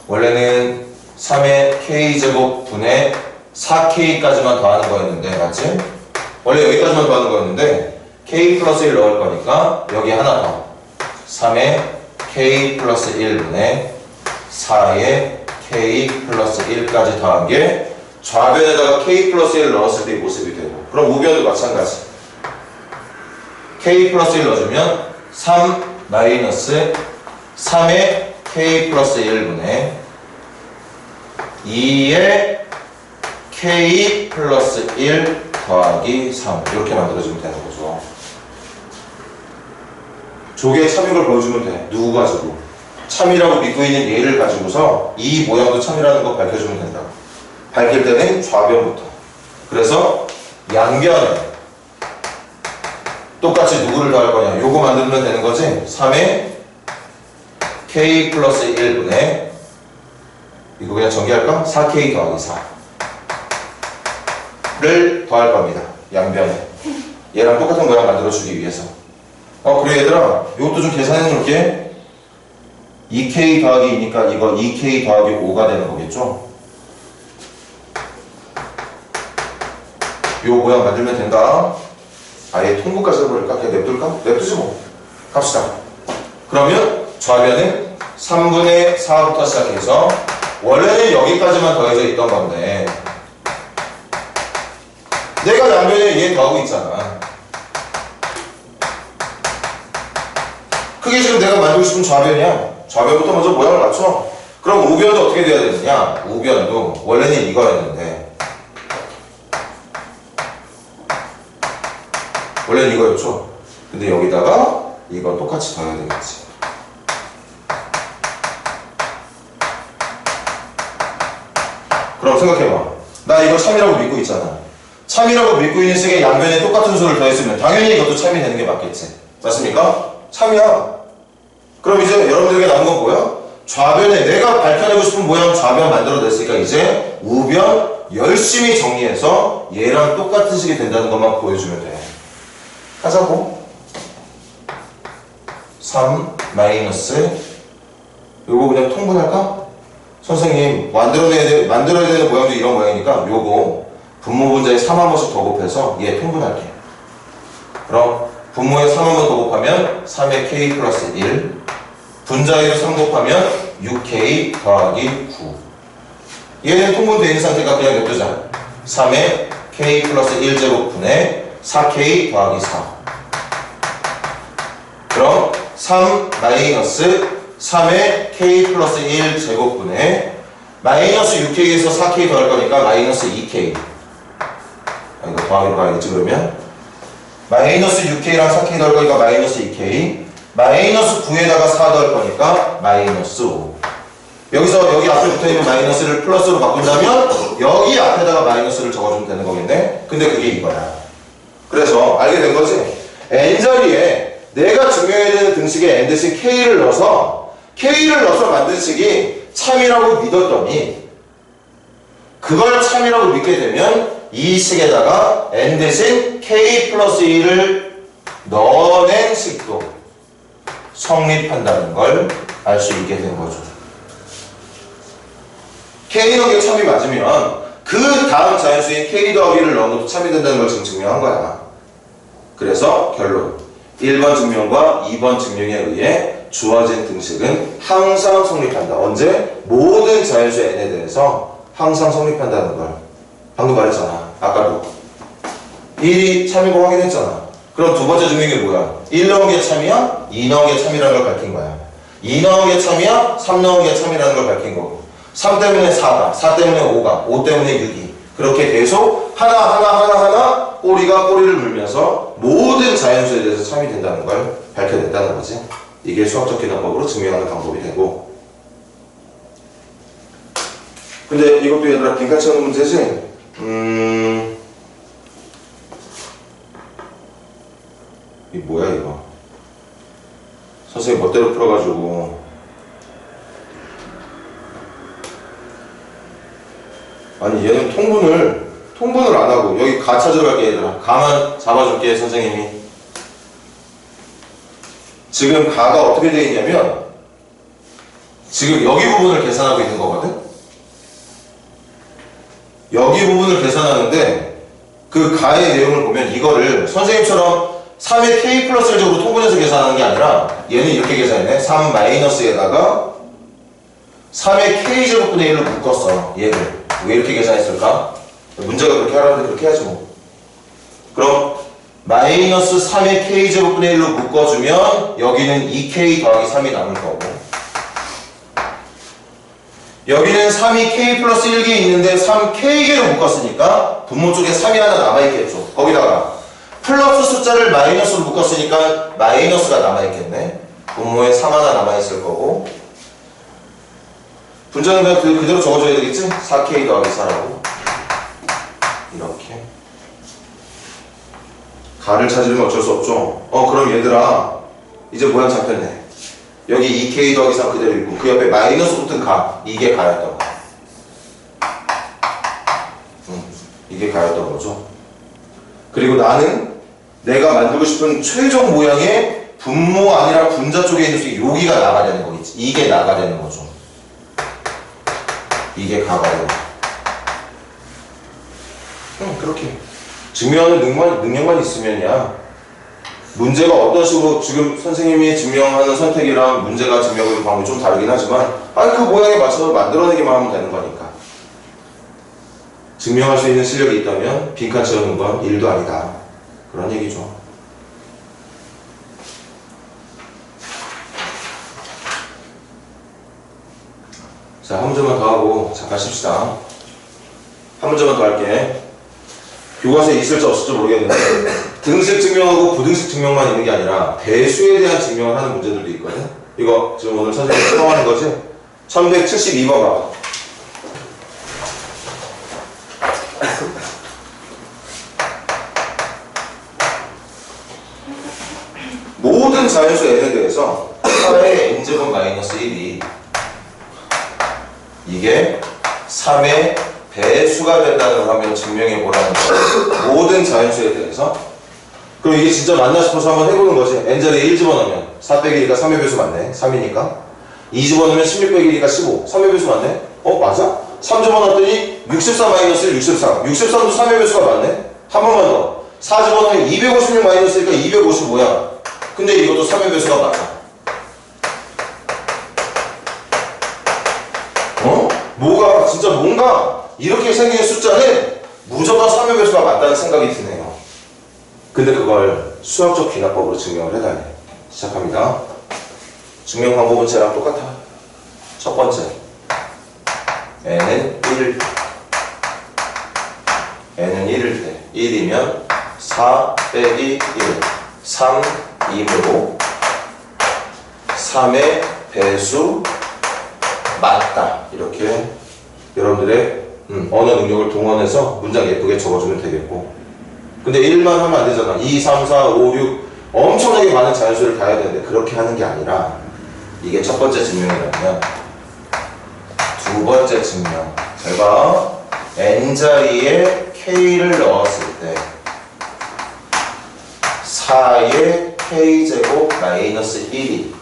[SPEAKER 2] 원래는 3의 k제곱분의 4k까지만 더하는 거였는데, 맞지? 원래 여기까지만 더하는 거였는데 k 플러스 1 넣을 거니까 여기 하나 더 3의 k 플러스 1분의 4의 k 플러스 1까지 더한 게 좌변에다가 k 플러스 1 넣었을 때 이 모습이 되고, 그럼 우변도 마찬가지. k 플러스 1 넣어주면 3-3의 k 플러스 1분의 2의 k 플러스 1 더하기 3 이렇게 만들어주면 되는 거죠. 조개 참인 걸 보여주면 돼. 누구 가지고? 참이라고 믿고 있는 얘를 가지고서 이 모양도 참이라는 거 밝혀주면 된다고. 밝힐 때는 좌변부터. 그래서 양변에 똑같이 누구를 더할 거냐? 요거 만들면 되는 거지. 3의 k 플러스 1분의 이거 그냥 전개할까? 4k 더하기 4를 더할 겁니다. 양변에. 얘랑 똑같은 모양 만들어주기 위해서. 그래 얘들아, 이것도 좀 계산해 놓을게. 2k 더하기 2니까 이거 2k 더하기 5가 되는 거겠죠? 요 모양 만들면 된다. 아예 통구까지 해버릴까? 그냥 냅둘까? 냅두지 뭐. 갑시다. 그러면 좌변은 3분의 4부터 시작해서 원래는 여기까지만 더해져 있던 건데 내가 양변에 얘 더하고 있잖아. 그 그게 지금 내가 만들고 싶은 좌변이야. 좌변부터 먼저 모양을 맞춰. 그럼 우변도 어떻게 돼야 되느냐? 우변도 원래는 이거였는데 원래는 이거였죠. 근데 여기다가 이거 똑같이 더해야 되겠지. 그럼 생각해봐. 나 이거 참이라고 믿고 있잖아. 참이라고 믿고 있는 식의 양변에 똑같은 수를 더했으면 당연히 이것도 참이 되는 게 맞겠지. 맞습니까? 참이야. 그럼 이제 여러분들에게 남은 건 뭐야? 좌변에 내가 밝혀내고 싶은 모양 좌변 만들어냈으니까 이제 우변 열심히 정리해서 얘랑 똑같은 식이 된다는 것만 보여주면 돼. 하자고. 3 마이너스 요거 그냥 통분할까? 선생님 만들어야 되는 모양도 이런 모양이니까 요거 분모 분자에 3 한 번씩 더 곱해서 얘 통분할게. 그럼 분모에 3 한 번 더 곱하면 3의 k 플러스 1 분자에도 3 곱하면 6k 더하기 9 얘는 통분되어 있는 상태가 그냥 냅두자. 3의 k 플러스 1제곱분의 4k 더하기 4 그럼 3 마이너스 3의 k 플러스 1제곱분의 마이너스 6k에서 4k 더할 거니까 마이너스 2k 이거 더하기로 가야겠지 그러면 마이너스 6k랑 4k 더할 거니까 마이너스 2k 마이너스 9에다가 4 더할 거니까 마이너스 5 여기서 여기 앞에 붙어있는 마이너스를 플러스로 바꾼다면 여기 앞에다가 마이너스를 적어주면 되는 거겠네. 근데 그게 이거야. 그래서 알게 된 거지. n자리에 내가 증명해야 되는 등식에 n 대신 k를 넣어서 만든 식이 참이라고 믿었더니 그걸 참이라고 믿게 되면 이 식에다가 n 대신 k 플러스 1을 넣어낸 식도 성립한다는 걸 알 수 있게 된 거죠. k 더하기 참이 맞으면 그 다음 자연수인 k 더하기를 넣어도 참이 된다는 걸 지금 증명한 거야. 그래서 결론 1번 증명과 2번 증명에 의해 주어진 등식은 항상 성립한다. 언제? 모든 자연수 n에 대해서 항상 성립한다는 걸 방금 말했잖아. 아까도 1이 참이고 확인했잖아. 그럼 두 번째 증명이 뭐야? 1 넣은 게 참이야? 2 넣은 게 참이라는 걸 밝힌 거야. 2 넣은 게 참이야? 3 넣은 게 참이라는 걸 밝힌 거고 3 때문에 4가 4 때문에 5가 5 때문에 6이 그렇게 계속 하나 꼬리가 꼬리를 물면서 모든 자연수에 대해서 참이 된다는 걸 밝혀냈다는 거지. 이게 수학적 계산법으로 증명하는 방법이 되고 근데 이것도 얘들아 빈칸 채우는 문제지? 이 뭐야 이거 선생님 멋대로 풀어가지고 아니 얘는 통분을 안 하고 여기 가 찾으러 갈게 얘들아. 가만 잡아줄게 선생님이. 지금 가가 어떻게 되어 있냐면 지금 여기 부분을 계산하고 있는 거거든. 여기 부분을 계산하는데 그 가의 내용을 보면 이거를 선생님처럼 3의 k 플러스 1적으로 통분해서 계산하는 게 아니라 얘는 이렇게 계산했네. 3 마이너스에다가 3의 k제곱분의 1로 묶었어. 얘를 왜 이렇게 계산했을까? 문제가 그렇게 하라는데 그렇게 해야지 뭐. 그럼 마이너스 3의 k제곱분의 1로 묶어주면 여기는 2k 더하기 3이 남을 거고 여기는 3이 k 플러스 1개 있는데 3k개로 묶었으니까 분모 쪽에 3이 하나 남아있겠죠. 거기다가 플러스 숫자를 마이너스로 묶었으니까 마이너스가 남아있겠네. 분모에 3 하나 남아있을 거고 분자는 그냥 그대로 적어줘야 되겠지? 4k 더하기 4라고 이렇게 가를 찾으려면 어쩔 수 없죠. 그럼 얘들아 이제 모양 잡혔네. 여기 2k 더하기 3 그대로 있고 그 옆에 마이너스 붙은 가 이게 가였던 거. 이게 가였던 거죠. 그리고 나는 내가 만들고 싶은 최종 모양의 분모 아니라 분자 쪽에 있는 수 여기가 나가려는 거겠지. 이게 나가려는 거죠. 이게 가가요. 그렇게 증명하는 능력만 있으면야 문제가 어떤 식으로 지금 선생님이 증명하는 선택이랑 문제가 증명하는 방법이 좀 다르긴 하지만 그 모양에 맞춰서 만들어내기만 하면 되는 거니까 증명할 수 있는 실력이 있다면 빈칸 채우는 건 일도 아니다. 그런 얘기죠. 자, 한 문제만 더 하고 잠깐 쉽시다. 한 문제만 더 할게. 교과서에 있을지 없을지 모르겠는데 등식 증명하고 부등식 증명만 있는 게 아니라 배수에 대한 증명을 하는 문제들도 있거든. 이거 지금 오늘 선생님이 처음하는 거지? 1172번 봐봐. 모든 자연수 n에 대해서 4의 n제곱 마이너스 1이 이게 3의 배수가 된다는 걸 한번 증명해 보라는 거예요. 모든 자연수에 대해서. 그럼 이게 진짜 맞나 싶어서 한번 해보는 거지. n자리에 1 집어넣으면 4 빼기 1이니까 3의 배수 맞네. 3이니까. 2 집어넣으면 16 빼기 1이니까 15. 3의 배수 맞네. 맞아? 3 집어넣었더니 64 마이너스 1, 63. 63도 3의 배수가 맞네. 한 번만 더. 4 집어넣으면 256 마이너스 1이니까 255야. 근데 이것도 3의 배수가 맞아. 뭐가 진짜 뭔가 이렇게 생긴 숫자는 무조건 3의 배수가 맞다는 생각이 드네요. 근데 그걸 수학적 귀납법으로 증명을 해달래. 시작합니다. 증명 방법은 쟤랑 똑같아. 첫 번째, n은 1일 때, n은 1일 때 1이면 4 빼기 1, 3, 2므로 3의 배수 맞다. 이렇게 여러분들의 언어 능력을 동원해서 문장 예쁘게 적어주면 되겠고, 근데 1만 하면 안 되잖아. 2, 3, 4, 5, 6 엄청나게 많은 자연수를 다 해야 되는데 그렇게 하는 게 아니라 이게 첫 번째 증명이라면 두 번째 증명, 제가 n자리에 k를 넣었을 때 4의 k제곱 마이너스 1이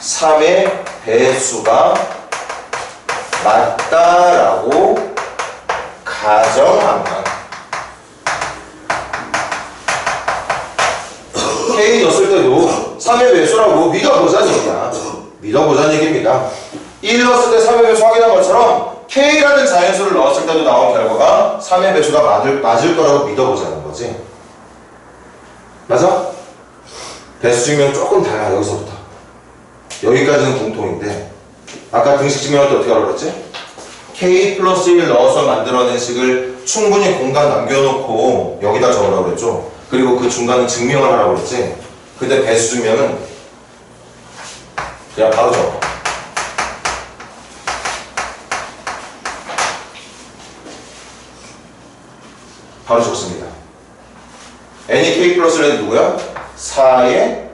[SPEAKER 2] 3의 배수가 맞다라고 가정하면 K 넣었을 때도 3의 배수라고 믿어보자는 얘기야. 믿어보자는 얘기입니다. 1 넣었을 때 3의 배수 확인한 것처럼 K라는 자연수를 넣었을 때도 나온 결과가 3의 배수가 맞을 거라고 믿어보자는 거지. 맞아? 배수 증명 조금 달라. 여기서부터 여기까지는 공통인데, 아까 등식 증명할 때 어떻게 하라고 그랬지? K 플러스 1 넣어서 만들어낸 식을 충분히 공간 남겨놓고 여기다 적으라고 그랬죠? 그리고 그 중간은 증명을 하라고 그랬지? 근데 배수 증명은 그냥 바로 적어. 바로 적습니다. n이 k 플러스 1은 누구야? 4의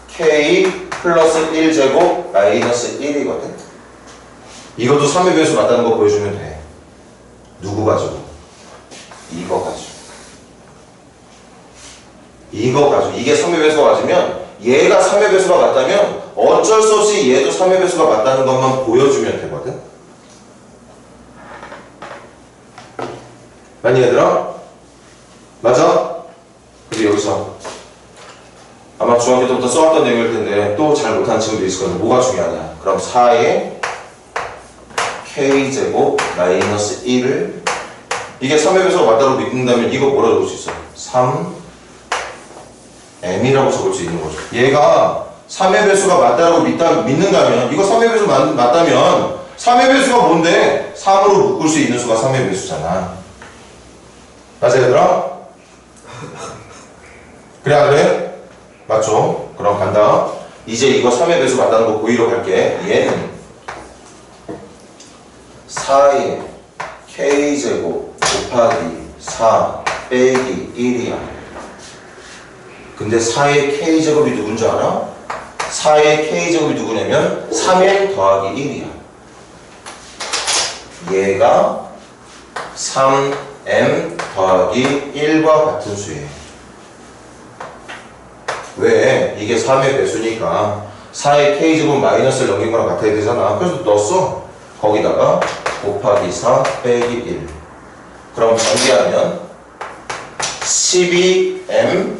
[SPEAKER 2] k 플러스 1제곱 마이너스 1이거든. 이것도 3의 배수 맞다는 거 보여주면 돼. 누구 가지고? 이거 가지고. 이거 가지고. 이게 3의 배수가 맞으면, 얘가 3의 배수가 맞다면 어쩔 수 없이 얘도 3의 배수가 맞다는 것만 보여주면 되거든. 맞니 얘들아? 맞아? 근데 여기서 아마 중학교 때부터 써왔던 내용일 텐데 또 잘 못하는 친구도 있을 건데 뭐가 중요하냐? 그럼 4의 k제곱 마이너스 1을 이게 3의 배수가 맞다고 믿는다면 이거 뭐라 적을 수 있어? 3m이라고 적을 수 있는 거죠. 얘가 3의 배수가 맞다고 믿는다면, 이거 3의 배수 맞다면 3의 배수가 뭔데? 3으로 묶을 수 있는 수가 3의 배수잖아. 맞아 얘들아? 그래 안 그래? 맞죠? 그럼 간다. 이제 이거 3의 배수 맞다는 거 보이러 갈게. 얘는 4의 k제곱 곱하기 4 빼기 1이야. 근데 4의 k제곱이 누군지 알아? 4의 k제곱이 누구냐면 3n 더하기 1이야. 얘가 3m 더하기 1과 같은 수예요. 왜? 이게 3의 배수니까 4의 k제곱 마이너스를 넘긴 거랑 같아야 되잖아. 그래서 넣었어. 거기다가 곱하기 4 빼기 1. 그럼 전개하면 12m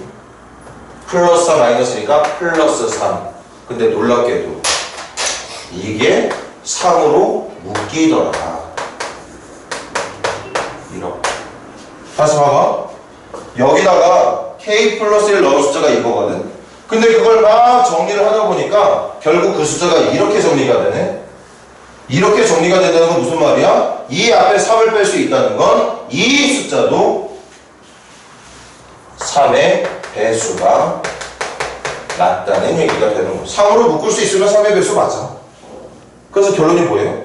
[SPEAKER 2] 플러스 4 마이너스니까 플러스 3. 근데 놀랍게도 이게 3으로 묶이더라. 이렇게. 다시 봐봐. 여기다가 k 플러스 1 넣은 숫자가 이거거든. 근데 그걸 막 정리를 하다 보니까 결국 그 숫자가 이렇게 정리가 되네. 이렇게 정리가 된다는 건 무슨 말이야? 이 앞에 3을 뺄 수 있다는 건 이 숫자도 3의 배수가 맞다는 얘기가 되는 거죠. 3으로 묶을 수 있으면 3의 배수 맞아. 그래서 결론이 뭐예요?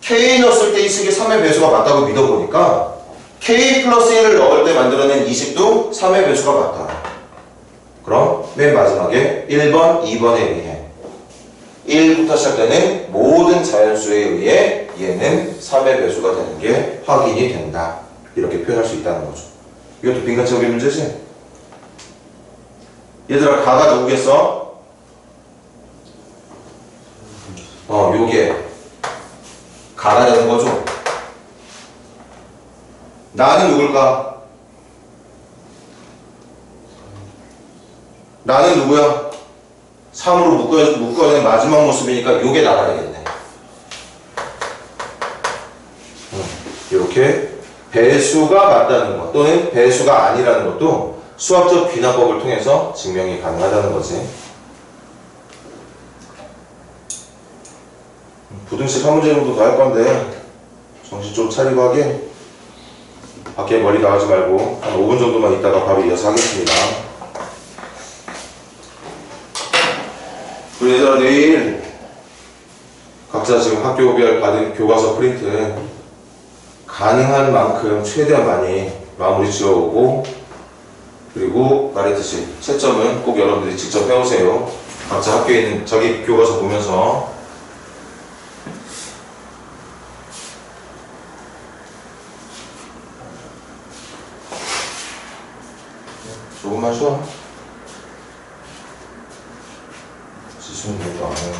[SPEAKER 2] K 넣었을 때 이 식이 3의 배수가 맞다고 믿어보니까 K 플러스 1을 넣을 때 만들어낸 이 식도 3의 배수가 맞다. 그럼 맨 마지막에 1번, 2번에 의해 1부터 시작되는 모든 자연수에 의해 얘는 3의 배수가 되는 게 확인이 된다. 이렇게 표현할 수 있다는 거죠. 이것도 빈칸 채우기 문제지? 얘들아, 가가 누구겠어? 요게 가가 되는 거죠. 나는 누굴까? 나는 누구야? 3으로 묶어야 되는 마지막 모습이니까 요게 나가 되겠네. 이렇게 배수가 맞다는 것 또는 배수가 아니라는 것도 수학적 비나법을 통해서 증명이 가능하다는 거지. 부등식 한 문제 정도 더 할 건데 정신 좀 차리고 하게. 밖에 머리 나가지 말고 한 5분 정도만 있다가 바로 이어서 하겠습니다. 우리 얘들아, 내일 각자 지금 학교별 받은 교과서 프린트 가능한 만큼 최대한 많이 마무리 지어오고, 그리고 말했듯이 채점은 꼭 여러분들이 직접 해오세요. 각자 학교에 있는 자기 교과서 보면서. 조금만 쉬어. 지수는 별로 안 해요.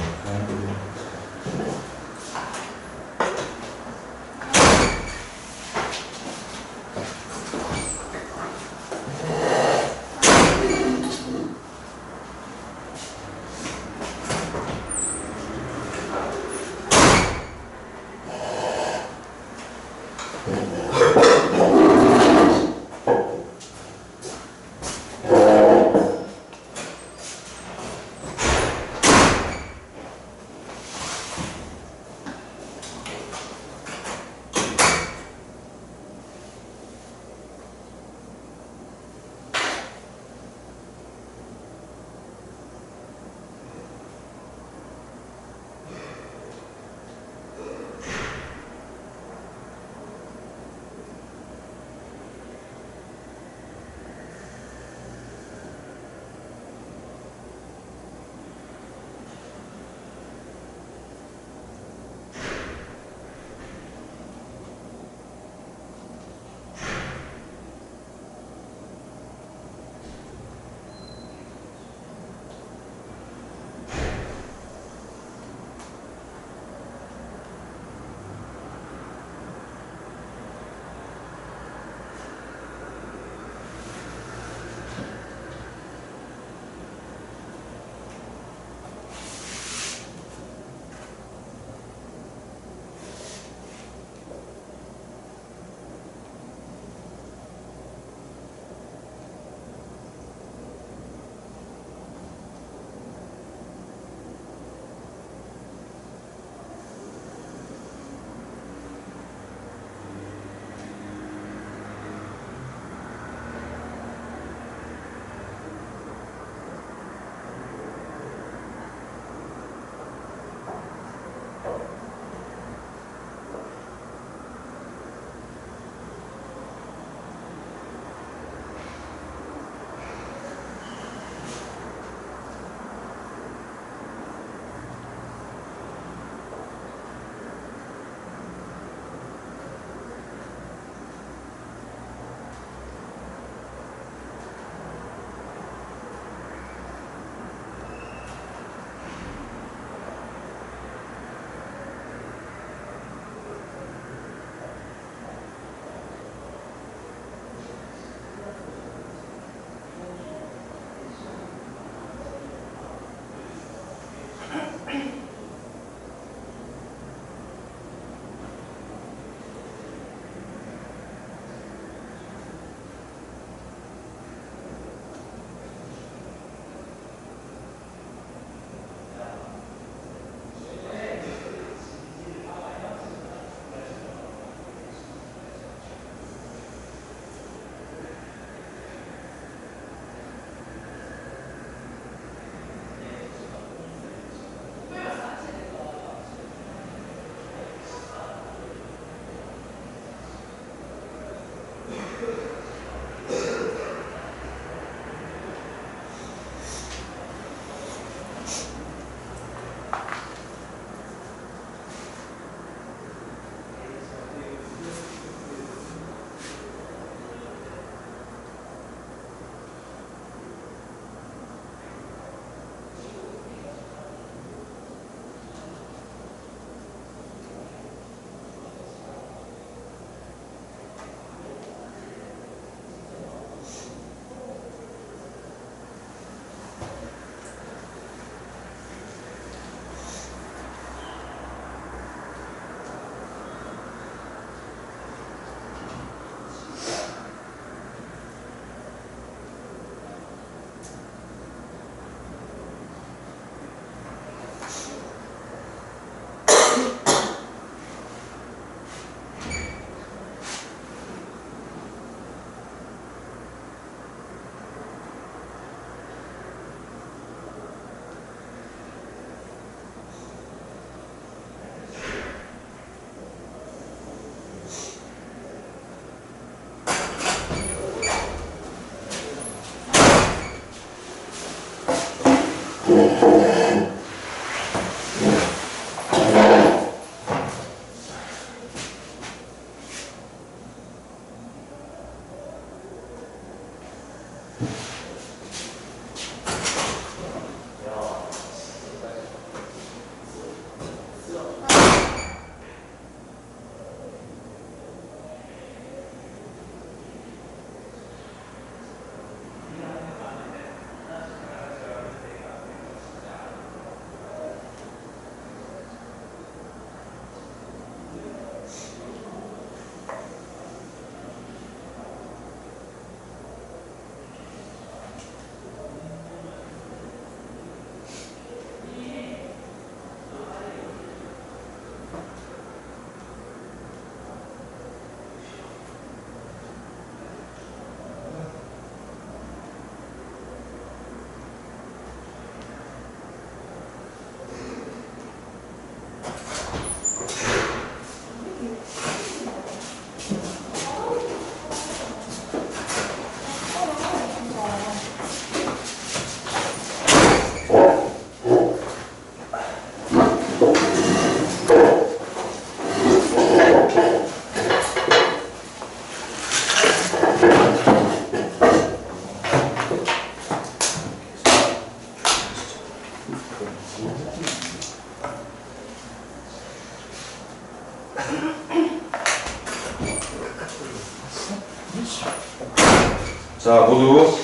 [SPEAKER 2] 자, 모두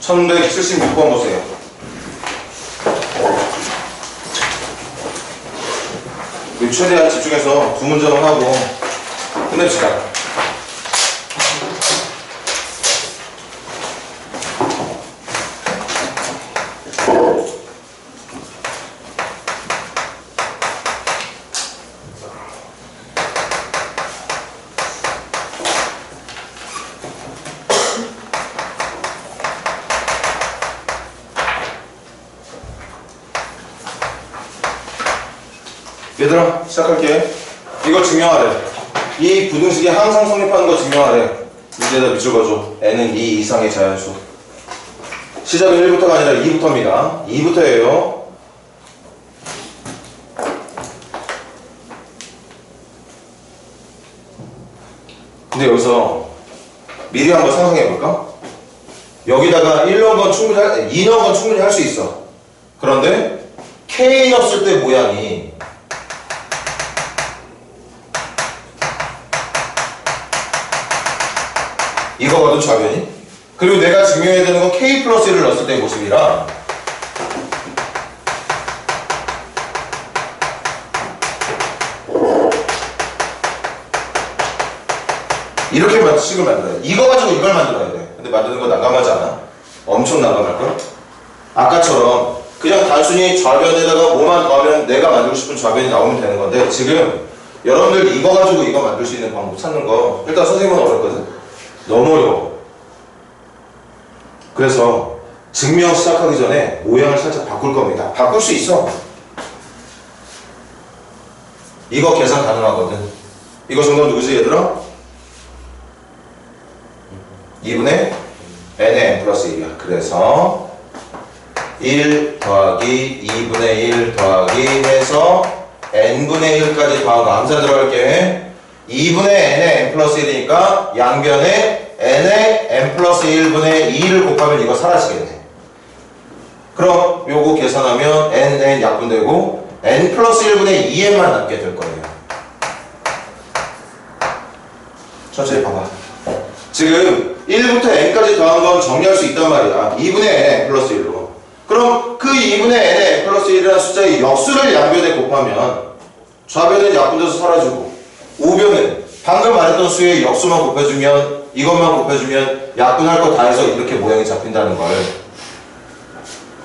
[SPEAKER 2] 1176번 보세요. 우리 최대한 집중해서 두 문제만 하고 끝냅시다. 얘들아, 시작할게. 이거 증명하래. 이 부등식이 항상 성립하는 거 증명하래. 이제다 밑줄 그어줘. n은 2 이상의 자연수. 시작은 1부터가 아니라 2부터입니다. 2부터예요. 근데 여기서 미리 한번 상상해볼까? 여기다가 1 넣은 건 충분히 2 넣은 건 충분히 할 수 있어. 그런데 K 넣었을 때 모양이 이거거든, 좌변이. 그리고 내가 증명해야 되는 건 K 플러스 1을 넣었을 때의 모습이라 이렇게 식을 만들어야 돼. 이거 가지고 이걸 만들어야 돼. 근데 만드는 거 난감하지 않아? 엄청 난감할걸? 아까처럼 그냥 단순히 좌변에다가 뭐만 더하면 내가 만들고 싶은 좌변이 나오면 되는 건데, 지금 여러분들 이거 가지고 이거 만들 수 있는 방법 찾는 거 일단 선생님은 어렵거든? 너무 어려워. 그래서 증명 시작하기 전에 모양을 살짝 바꿀 겁니다. 바꿀 수 있어. 이거 계산 가능하거든. 이거 정답 누구지, 얘들아? 2분의 n의 n 플러스 1이야. 그래서 1 더하기 2분의 1 더하기 해서 n분의 1까지 더한 거 암산 들어갈게. 2분의 n의 n 플러스 1이니까 양변에 n의 n 플러스 1분의 2를 곱하면 이거 사라지겠네. 그럼 요거 계산하면 n 약분되고 n 플러스 1분의 2n만 남게 될 거예요. 천천히 봐봐. 지금 1부터 n까지 더한 건 정리할 수 있단 말이야. 2분의 n 플러스 1로. 그럼 그 2분의 n 플러스 1이라는 숫자의 역수를 양변에 곱하면 좌변은 약분돼서 사라지고, 우변은 방금 말했던 수의 역수만 곱해주면, 이것만 곱해주면 약분할 거 다 해서 이렇게 모양이 잡힌다는 걸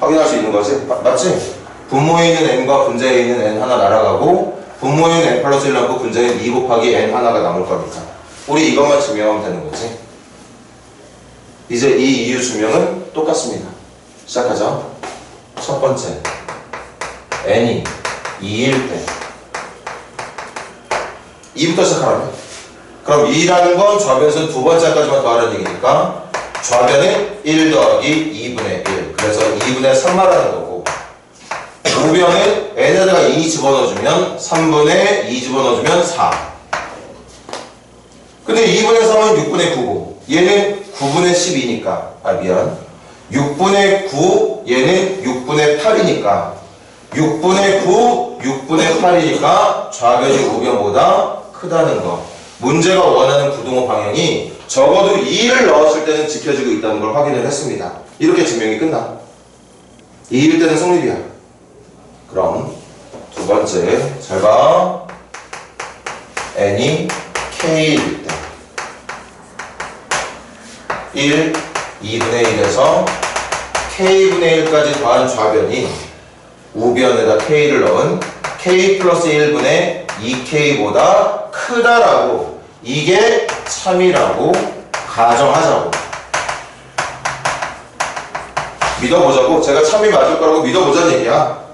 [SPEAKER 2] 확인할 수 있는 거지. 맞지? 분모에 있는 n과 분자에 있는 n 하나 날아가고, 분모에 있는 n 플러스 1 남고 분자에 2 곱하기 n 하나가 남을 거니까 우리 이것만 증명하면 되는 거지. 이제 이 이유 증명은 똑같습니다. 시작하죠. 첫 번째, n이 2일 때 2부터 시작하라면, 그럼 2라는 건 좌변에서 두 번째까지만 더하라는 얘기니까 좌변은 1 더하기 2분의 1, 그래서 2분의 3 말하는 거고, 우변은 n에다가 2 집어넣어주면 3분의 2 집어넣어주면 4. 근데 2분의 3은 6분의 9고 얘는 9분의 12니까, 아 미안, 6분의 9 얘는 6분의 8이니까 6분의 9 6분의 8이니까 좌변이 우변보다 크다는 거. 문제가 원하는 부등호 방향이 적어도 2를 넣었을 때는 지켜지고 있다는 걸 확인을 했습니다. 이렇게 증명이 끝나. 2일 때는 성립이야. 그럼 두 번째, 잘 봐. n이 k일 때 1, 2분의 1에서 k분의 1까지 더한 좌변이 우변에다 k를 넣은 k 플러스 1분의 2k보다 크다라고, 이게 참이라고 가정하자고. 믿어보자고. 제가 참이 맞을 거라고 믿어보자는 얘기야.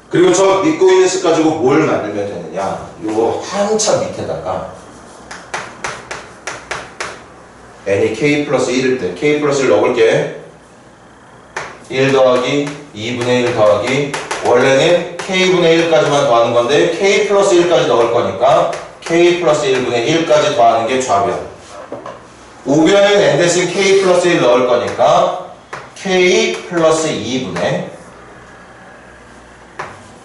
[SPEAKER 2] 그리고 저 믿고 있는 식 가지고 뭘 만들면 되느냐, 요 한참 밑에다가 n이 k 플러스 1일 때 k 플러스 1 넣어볼게. 1 더하기 2분의 1 더하기, 원래는 k분의 1까지만 더하는 건데 k 플러스 1까지 넣을 거니까 k 플러스 1분의 1까지 더하는 게 좌변. 우변은 n 대신 k 플러스 1 넣을 거니까 k 플러스 2분의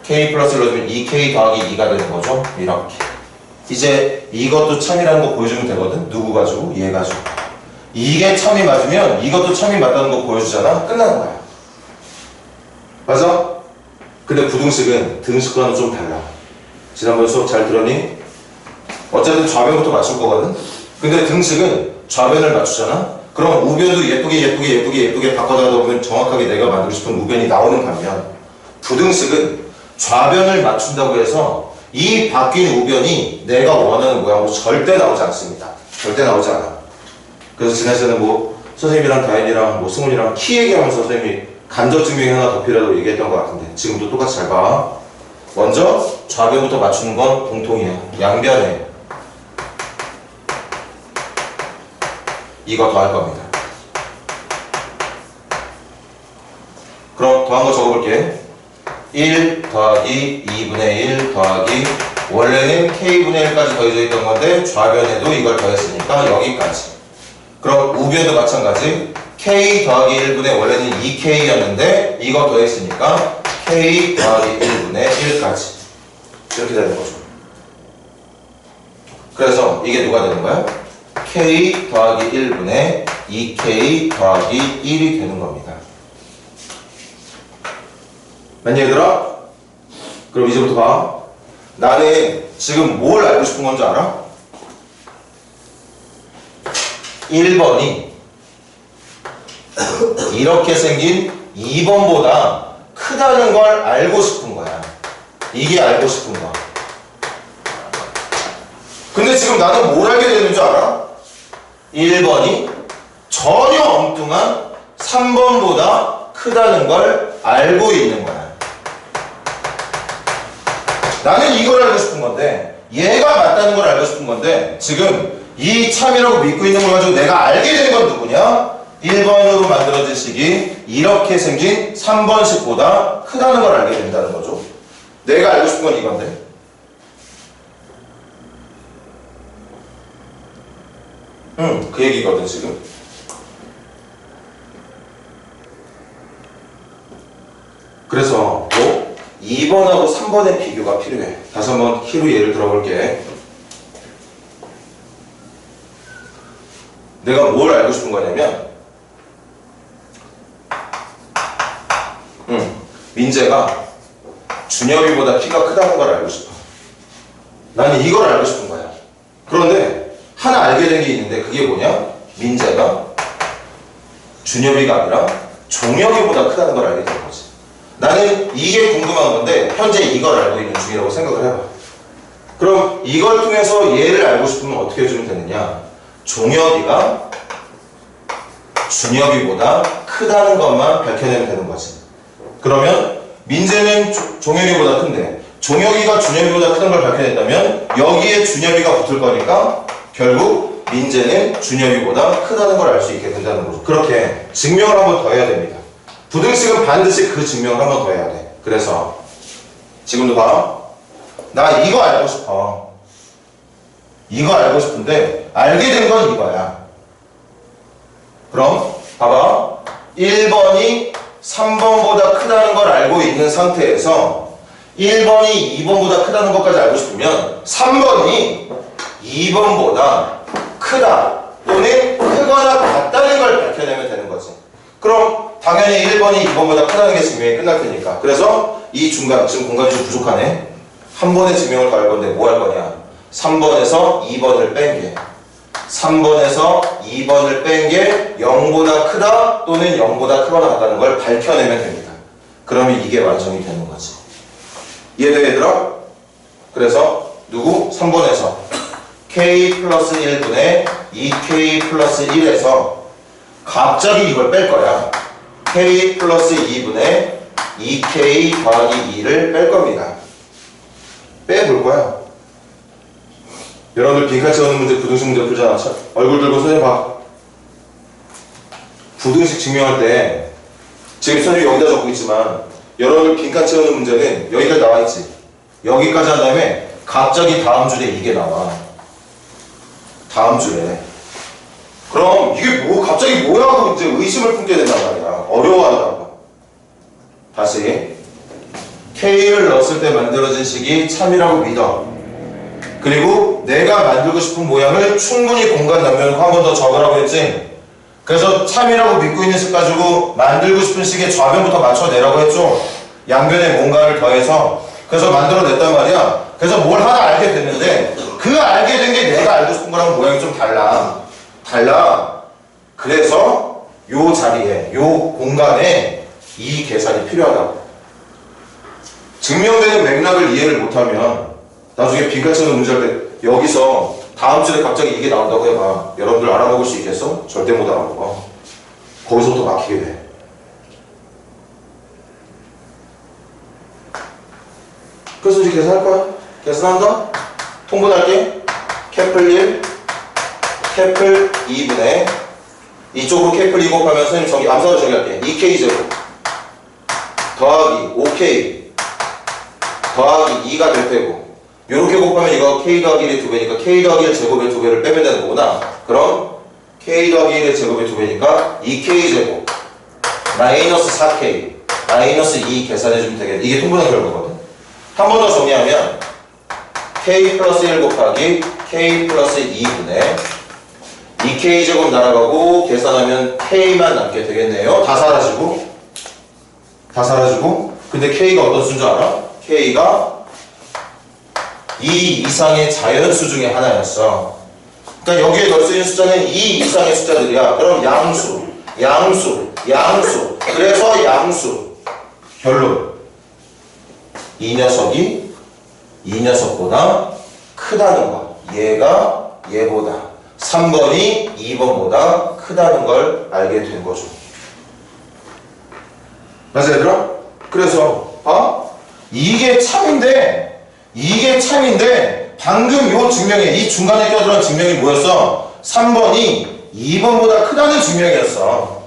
[SPEAKER 2] k 플러스 1 넣어주면 2k 더하기 2가 되는 거죠. 이렇게. 이제 이것도 참이라는 거 보여주면 되거든. 누구 가지고? 얘 가지고. 이게 참이 맞으면 이것도 참이 맞다는 거 보여주잖아? 끝나는 거야. 맞아? 근데 부등식은 등식과는 좀 달라. 지난번 수업 잘 들었니? 어쨌든 좌변부터 맞출 거거든? 근데 등식은 좌변을 맞추잖아? 그럼 우변도 예쁘게 바꿔가다 보면 정확하게 내가 만들고 싶은 우변이 나오는 반면 부등식은 좌변을 맞춘다고 해서 이 바뀐 우변이 내가 원하는 모양으로 절대 나오지 않습니다. 절대 나오지 않아. 그래서 지난 시간에 뭐 선생님이랑 다현이랑 뭐 승훈이랑 키 얘기하면서 선생님이 간접 증명이 하나 더 필요하다고 얘기했던 것 같은데 지금도 똑같이 잘 봐. 먼저 좌변부터 맞추는 건 공통이야. 양변에 이거 더할 겁니다. 그럼 더한 거 적어볼게. 1 더하기 2분의 1 더하기 원래는 k분의 1까지 더해져 있던 건데 좌변에도 이걸 더했으니까 여기까지. 그럼 우변도 마찬가지. k 더하기 1분의 원래는 2k였는데 이거 더했으니까 k 더하기 1분의 1까지. 이렇게 되는 거죠. 그래서 이게 누가 되는 거야? k 더하기 1분의 2k 더하기 1이 되는 겁니다. 맞니 얘들아? 그럼 이제부터 봐. 나는 지금 뭘 알고 싶은 건지 알아? 1번이 이렇게 생긴 2번보다 크다는 걸 알고 싶은 거야. 이게 알고 싶은 거야. 근데 지금 나는 뭘 알게 되는 줄 알아? 1번이 전혀 엉뚱한 3번보다 크다는 걸 알고 있는 거야. 나는 이걸 알고 싶은 건데 얘가 맞다는 걸 알고 싶은 건데 지금 이 참이라고 믿고 있는 걸 가지고 내가 알게 되는 건 누구냐? 1번으로 만들어진 식이 이렇게 생긴 3번식보다 크다는 걸 알게 된다는 거죠. 내가 알고 싶은 건 이건데 그 얘기거든 지금. 그래서 또 2번하고 3번의 비교가 필요해. 다시 한번 키로 예를 들어볼게. 내가 뭘 알고 싶은 거냐면 민재가 준혁이보다 키가 크다는 걸 알고 싶어. 나는 이걸 알고 싶은 거야. 그런데 하나 알게 된 게 있는데 그게 뭐냐? 민재가 준혁이가 아니라 종혁이보다 크다는 걸 알게 된 거지. 나는 이게 궁금한 건데 현재 이걸 알고 있는 중이라고 생각을 해봐. 그럼 이걸 통해서 얘를 알고 싶으면 어떻게 해주면 되느냐? 종혁이가 준혁이보다 크다는 것만 밝혀내면 되는 거지. 그러면 민재는 종혁이보다 큰데 종혁이가 준혁이보다 크다는 걸 밝혀냈다면 여기에 준혁이가 붙을 거니까 결국 민재는 준혁이보다 크다는 걸 알 수 있게 된다는 거죠. 그렇게 증명을 한번 더 해야 됩니다. 부등식은 반드시 그 증명을 한번 더 해야 돼. 그래서 지금도 봐. 나 이거 알고 싶어. 이거 알고 싶은데 알게 된 건 이거야. 그럼 봐봐. 1번이 3번보다 크다는 걸 알고 있는 상태에서 1번이 2번보다 크다는 것까지 알고 싶으면 3번이 2번보다 크다 또는 크거나 같다는 걸 밝혀내면 되는 거지. 그럼 당연히 1번이 2번보다 크다는 게 증명이 끝날 테니까. 그래서 이 중간, 지금 공간이 좀 부족하네. 한 번에 증명을 갈 건데 뭐 할 거냐? 3번에서 2번을 뺀 게 3번에서 2번을 뺀 게 0보다 크다 또는 0보다 크거나 같다는 걸 밝혀내면 됩니다. 그러면 이게 완성이 되는 거지. 이해돼 얘들아? 그래서 누구? 3번에서 k 플러스 1분의 2k 플러스 1에서 갑자기 이걸 뺄 거야. k 플러스 2분의 2k 더하기 2를 뺄 겁니다. 빼볼 거야. 여러분들 빈칸 채우는 문제, 부등식 문제 풀잖아. 얼굴 들고 선생님 봐. 부등식 증명할 때 지금 선생님이 여기다 적고 있지만 여러분들 빈칸 채우는 문제는 여기까지 나와 있지. 여기까지 한 다음에 갑자기 다음 줄에 이게 나와. 다음 줄에. 그럼 이게 뭐 갑자기 뭐야 하고 이제 의심을 품게 된단 말이야. 어려워하더라고. 다시 K를 넣었을 때 만들어진 식이 참이라고 믿어. 그리고 내가 만들고 싶은 모양을 충분히 공간 남겨놓고 한 번 더 적으라고 했지. 그래서 참이라고 믿고 있는 식 가지고 만들고 싶은 식의 좌변부터 맞춰내라고 했죠. 양변에 뭔가를 더해서. 그래서 만들어냈단 말이야. 그래서 뭘 하나 알게 됐는데 그 알게 된 게 내가 알고 싶은 거랑 모양이 좀 달라. 그래서 요 자리에, 요 공간에 이 계산이 필요하다고. 증명되는 맥락을 이해를 못하면 나중에 빈칸처럼 문제할 때 여기서 다음 줄에 갑자기 이게 나온다고 해봐. 여러분들 알아먹을 수 있겠어? 절대 못 알아먹어. 거기서부터 막히게 돼. 그래서 이제 계산할 거야. 계산한다? 통분할게. 캐플 1, 캐플 2분의 이쪽으로 캐플 2 곱하면 선생님 저기 암산으로 정리할게. 2K제곱 더하기 5K 더하기 2가 될 테고 요렇게 곱하면 이거 K 더하기 1의 2배니까 K 더하기 1 제곱의 2배를 빼면 되는 거구나. 그럼 K 더하기 1의 제곱의 2배니까 2K제곱 마이너스 4K 마이너스 2 계산해주면 되겠네. 이게 통분한 결과거든. 한 번 더 정리하면 K 플러스 1 곱하기 K 플러스 2분의 2K제곱 날아가고 계산하면 K만 남게 되겠네요. 다 사라지고 근데 K가 어떤 수인 줄 알아? K가 2 이상의 자연수 중에 하나였어. 그러니까 여기에 넣을 수 있는 숫자는 2 이상의 숫자들이야. 그럼 양수 그래서 양수 결론 이 녀석보다 크다는 거. 얘가 얘보다 3번이 2번보다 크다는 걸 알게 된 거죠. 맞아 얘들아? 그래서 이게 참인데 방금 요 증명에 이 중간에 껴들어간 증명이 뭐였어? 3번이 2번보다 크다는 증명이었어.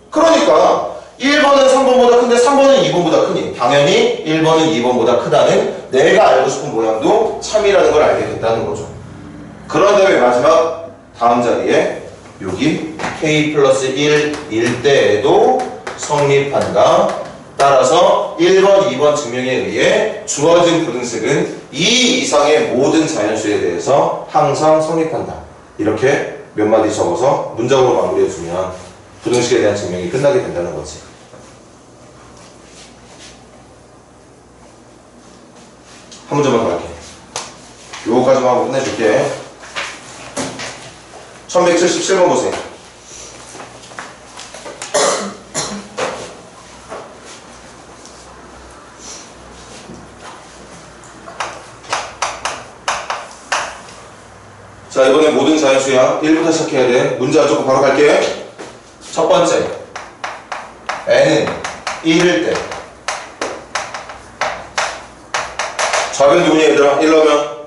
[SPEAKER 2] 그러니까 1번은 3번보다 큰데 3번은 2번보다 크니 당연히 1번은 2번보다 크다는 내가 알고 싶은 모양도 참이라는 걸 알게 됐다는 거죠. 그런 다음에 마지막 다음 자리에 여기 K 플러스 1일 때에도 성립한다. 따라서 1번, 2번 증명에 의해 주어진 부등식은 2 이상의 모든 자연수에 대해서 항상 성립한다. 이렇게 몇 마디 적어서 문장으로 마무리해주면 부등식에 대한 증명이 끝나게 된다는 거지. 한 문제만 더 할게. 요거까지만 하고 끝내줄게. 1177번 보세요. 자, 이번에 모든 자연수야. 1부터 시작해야 돼. 문제 안 적고 바로 갈게. 첫 번째, n은 1일 때 좌변 누구냐 얘들아? 1 넣으면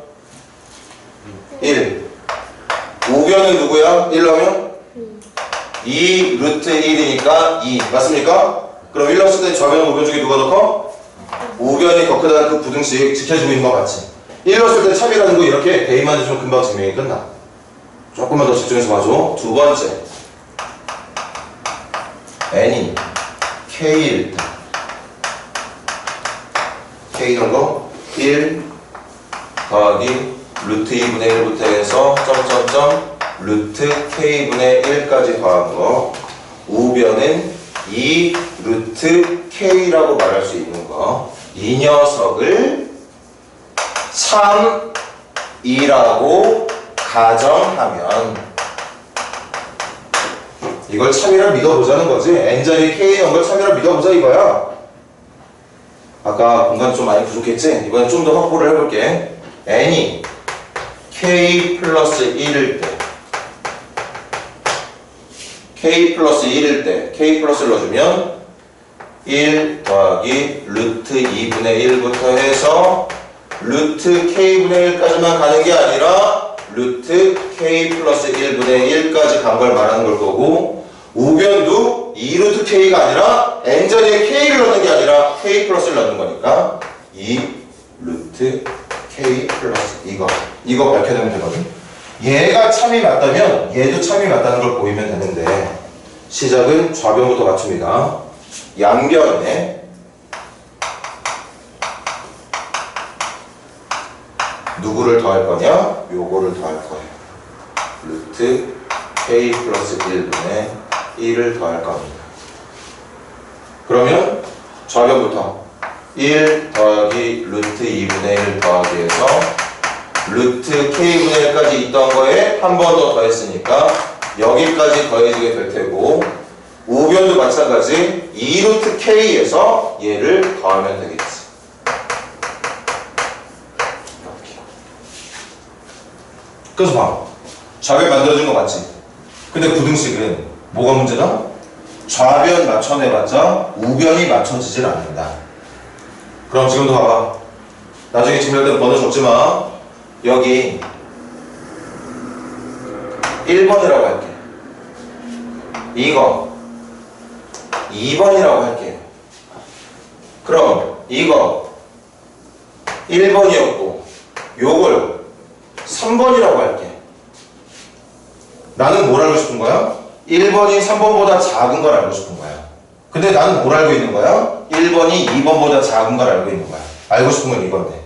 [SPEAKER 2] 1. 우변은 누구야? 1 넣으면 2 루트 1이니까 2 맞습니까? 그럼 1 넣었을 때 좌변은 우변 중에 누가 더 커? 우변이 더 크다는 그 부등식 지켜주고 있는 거 맞지? 1 넣었을 때 참이라는 거 이렇게 대입만 해주면 금방 증명이 끝나. 조금만 더 집중해서 봐줘. 두 번째, n이 k일 때 k 이런 거 1 더하기 루트 2분의 1부터 해서 점점점 루트 k분의 1까지 더한 거 우변은 2 루트 k라고 말할 수 있는 거. 이 녀석을 참이라고 가정하면 이걸 참이라 믿어보자는 거지. n자리 k 넣은 걸 참이라 믿어보자 이거야. 아까 공간 좀 많이 부족했지? 이번엔 좀 더 확보를 해볼게. n이 k 플러스 1일 때 k 플러스 1일 때 k 플러스를 넣어주면 1 더하기 루트 2분의 1부터 해서 루트 k분의 1까지만 가는 게 아니라 루트 k 플러스 1분의 1까지 간 걸 말하는 걸 거고 우변도 2루트 k가 아니라 n자리에 k를 넣는 게 아니라 k 플러스를 넣는 거니까 2 루트 k 플러스 이거 밝혀내면 되거든. 얘가 참이 맞다면 얘도 참이 맞다는 걸 보이면 되는데 시작은 좌변부터 맞춥니다. 양변에 누구를 더할 거냐? 요거를 더할 거예요. 루트 k 플러스 1분의 1을 더할 겁니다. 그러면 좌변부터 1 더하기 루트 2분의 1 더하기 해서 루트 k분의 1까지 있던 거에 한 번 더 더했으니까 여기까지 더해지게 될 테고, 우변도 마찬가지 2루트 k에서 얘를 더하면 되겠지. 이렇게. 그래서 봐, 좌변 만들어준 거 맞지? 근데 부등식은 뭐가 문제다? 좌변 맞춰내봤자 우변이 맞춰지질 않는다. 그럼 지금도 봐봐. 나중에 증명할 때는 번호 적지마. 여기 1번이라고 할게. 이거 2번이라고 할게. 그럼 이거 1번이었고 요걸 3번이라고 할게. 나는 뭘 알고 싶은 거야? 1번이 3번보다 작은 걸 알고 싶은 거야. 근데 나는 뭘 알고 있는 거야? 1번이 2번보다 작은 걸 알고 있는 거야. 알고 싶은 건 이건데.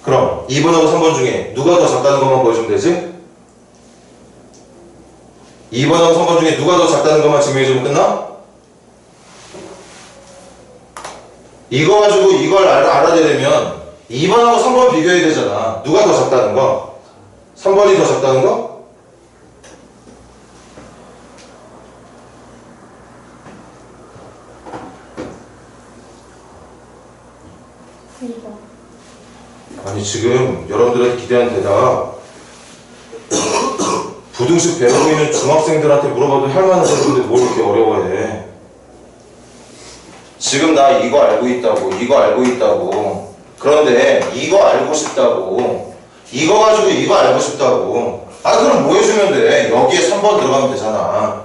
[SPEAKER 2] 그럼 2번하고 3번 중에 누가 더 작다는 것만 보여주면 되지? 2번하고 3번 중에 누가 더 작다는 것만 증명해주면 끝나? 이거 가지고 이걸 알아야 되면 2번하고 3번 비교해야 되잖아. 누가 더 작다는 거? 3번이 더 작다는 거? 아니 지금 여러분들한테 기대한 대답 부등식 배우고 있는 중학생들한테 물어봐도 할 만한 건데 뭘 이렇게 어려워해. 지금 나 이거 알고 있다고, 이거 알고 있다고. 그런데 이거 알고 싶다고, 이거 가지고 이거 알고 싶다고. 아 그럼 뭐 해주면 돼? 여기에 3번 들어가면 되잖아.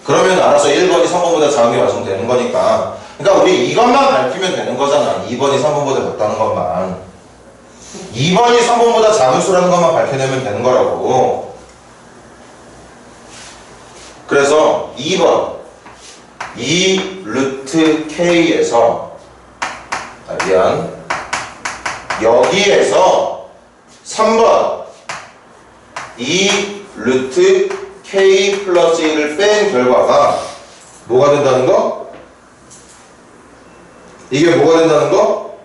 [SPEAKER 2] 그러면 알아서 1번이 3번보다 작은 게 맞으면 되는 거니까. 그러니까 우리 이것만 밝히면 되는 거잖아. 2번이 3번보다 작다는 것만. 2번이 3번보다 작은 수라는 것만 밝혀내면 되는 거라고. 그래서 2번 2 루트 k에서 여기에서 3번 2 루트 k 플러스 1을 뺀 결과가 뭐가 된다는 거? 이게 뭐가 된다는 거?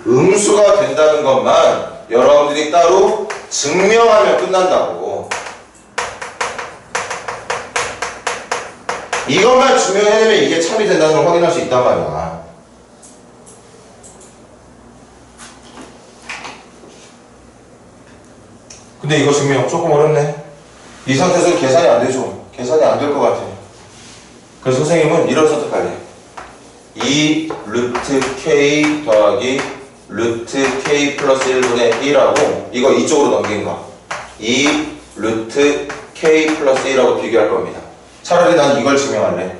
[SPEAKER 2] 음수가 된다는 것만 여러분들이 따로 증명하면 끝난다고. 이것만 증명해내면 이게 참이 된다는 걸 확인할 수 있단 말이야. 근데 이거 증명 조금 어렵네. 이 상태에서 계산이 안 되죠. 계산이 안 될 것 같아. 그래서 선생님은 이런 선택할래. 2 루트 k 더하기 루트 k 플러스 1분의 1하고 이거 이쪽으로 넘긴 거 2 루트 k 플러스 1하고 비교할 겁니다. 차라리 난 이걸 증명할래.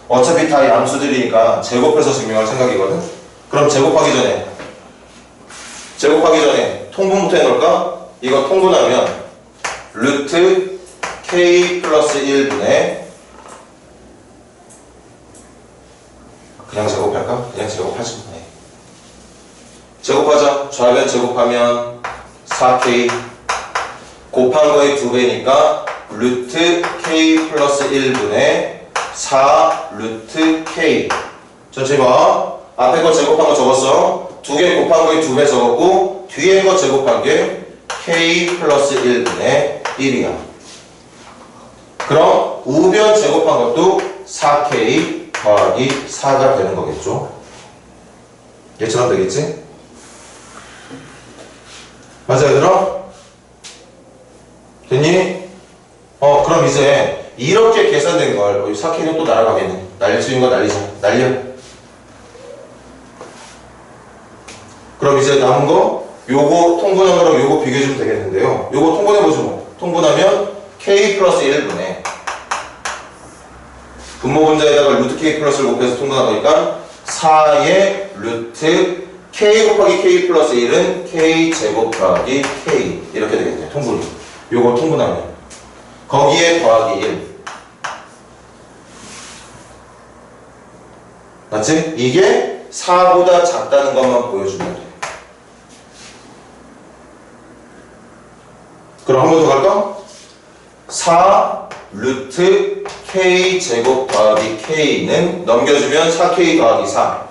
[SPEAKER 2] 어차피 다 양수들이니까 제곱해서 증명할 생각이거든. 그럼 제곱하기 전에 통분부터 해놓을까? 이거 통분하면 루트 k 플러스 1분의 그냥 제곱할까? 그냥 제곱하지. 네. 제곱하자. 좌변 제곱하면 4k 곱한 거의 2배니까 루트 k 플러스 1분의 4 루트 k. 전체 봐. 앞에 거 제곱한 거 적었어. 두 개 곱한 거의 2배 적었고 뒤에 거 제곱한 게 k 플러스 1분의 1이야. 그럼 우변 제곱한 것도 4k 더하기 4가 되는 거겠죠. 얘처럼 되겠지? 맞아 얘들아? 됐니? 그럼 이제 이렇게 계산된 걸 4k는 또 날아가겠네. 날릴 수 있는 거 날리자. 날려. 그럼 이제 남은 거 요거 통분한 거랑 요거 비교해주면 되겠는데요. 요거 통분해보죠 뭐. 통분하면 k 플러스 1분의 분모 분자에다가 루트 k 플러스를 곱해서 통분한 거니까 4의 루트 k 곱하기 k 플러스 1은 k 제곱 더하기 k 이렇게 되겠네요. 통분이. 요거 통분하면 거기에 더하기 1 맞지? 이게 4보다 작다는 것만 보여주면 돼. 그럼 한 번 더 갈까? 4 루트 k 제곱 더하기 k는 넘겨주면 4k 더하기 4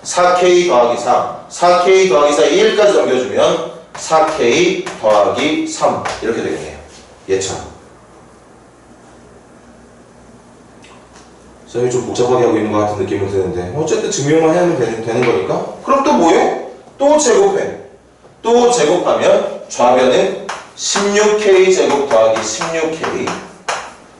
[SPEAKER 2] 4k 더하기 4 4k 더하기 4 1까지 넘겨주면 4k 더하기 3 이렇게 되겠네요. 예차. 선생님이 좀 복잡하게 하고 있는 것 같은 느낌은 드는데 어쨌든 증명만 하면 되는 거니까. 그럼 또 뭐예요? 또 제곱해. 또 제곱하면 좌변은 16k 제곱 더하기 16k,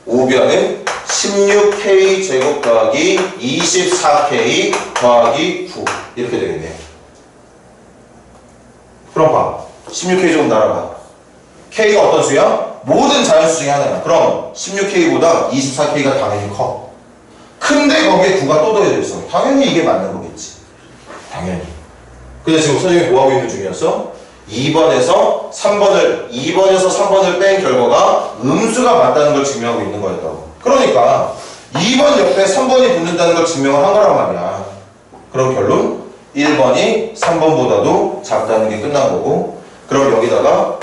[SPEAKER 2] 우변은 16k 제곱 더하기 24k 더하기 9 이렇게 되겠네요. 그럼 봐. 16k 제곱 날아가. k가 어떤 수야? 모든 자연수 중에 하나야. 그럼 16k보다 24k가 당연히 커. 근데 거기에 9가 또 더해져 있어. 당연히 이게 맞는 거겠지. 당연히. 근데 지금 선생님이 뭐하고 있는 중이었어? 2번에서 3번을 뺀 결과가 음수가 맞다는 걸 증명하고 있는 거였다고. 그러니까 2번 옆에 3번이 붙는다는 걸 증명을 한 거란 말이야. 그럼 결론 1번이 3번보다도 작다는 게 끝난 거고, 그럼 여기다가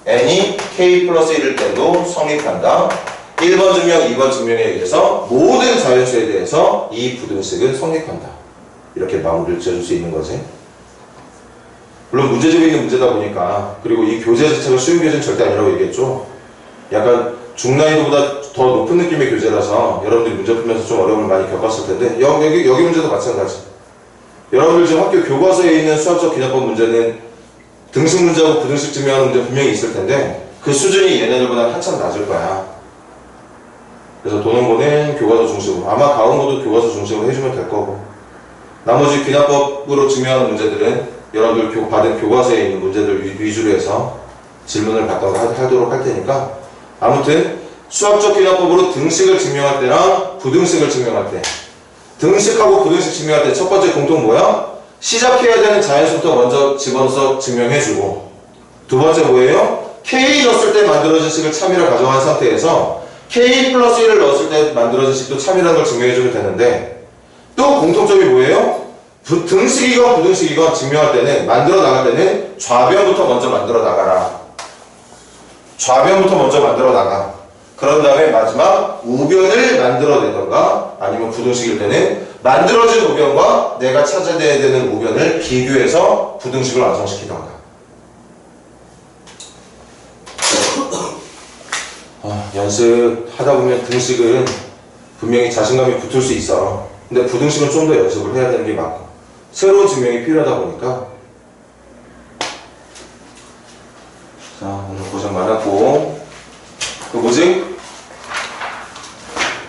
[SPEAKER 2] n이 k 플러스 1일 때도 성립한다. 1번 증명, 2번 증명에 의해서 모든 자연수에 대해서 이 부등식은 성립한다. 이렇게 마무리를 지어줄 수 있는 거지. 물론 문제집에 있는 문제다 보니까, 그리고 이 교재 자체가 쉬운 교재는 절대 아니라고 얘기했죠. 약간 중난이도보다 더 높은 느낌의 교재라서 여러분들이 문제 풀면서 좀 어려움을 많이 겪었을 텐데, 여기 문제도 마찬가지. 여러분들 지금 학교 교과서에 있는 수학적 기납법 문제는 등식 문제하고 부등식 증명하는 문제 분명히 있을 텐데 그 수준이 얘네들보다 한참 낮을 거야. 그래서 도농고는 교과서 중심으로, 아마 가운고도 교과서 중심으로 해주면 될 거고, 나머지 기납법으로 증명하는 문제들은 여러분들 받은 교과서에 있는 문제들 위주로 해서 질문을 받다가 하도록 할 테니까, 아무튼 수학적 기납법으로 등식을 증명할 때랑 부등식을 증명할 때, 등식하고 부등식 증명할 때 첫 번째 공통 뭐야? 시작해야 되는 자연수부터 먼저 집어넣어서 증명해주고, 두 번째 뭐예요? k 넣었을 때 만들어진 식을 참이라 가정한 상태에서 k 플러스 1을 넣었을 때 만들어진 식도 참이라는 걸 증명해주면 되는데, 또 공통점이 뭐예요? 등식이건 부등식이건 증명할 때는, 만들어 나갈 때는 좌변부터 먼저 만들어 나가라. 좌변부터 먼저 만들어 나가. 그런 다음에 마지막 우변을 만들어내던가, 아니면 부등식일 때는 만들어진 우변과 내가 찾아야 되는 우변을 비교해서 부등식을 완성시키던가. 연습하다 보면 등식은 분명히 자신감이 붙을 수 있어. 근데 부등식은 좀 더 연습을 해야 되는 게 맞고, 새로운 증명이 필요하다 보니까. 자, 오늘 고생 많았고, 그 뭐지?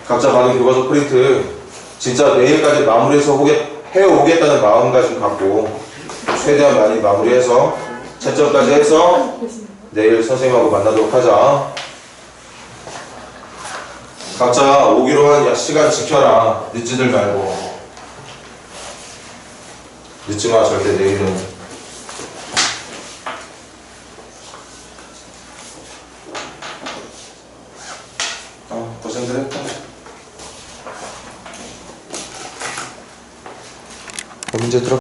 [SPEAKER 2] 각자 받은 교과서 프린트 진짜 내일까지 마무리해서 해오겠다는 마음가짐 갖고 최대한 많이 마무리해서 채점까지 해서 내일 선생님하고 만나도록 하자. 각자 오기로 한 시간 지켜라. 늦지들 말고. 늦지 마, 절대. 내일은. 고생들 했다. 문제 들어.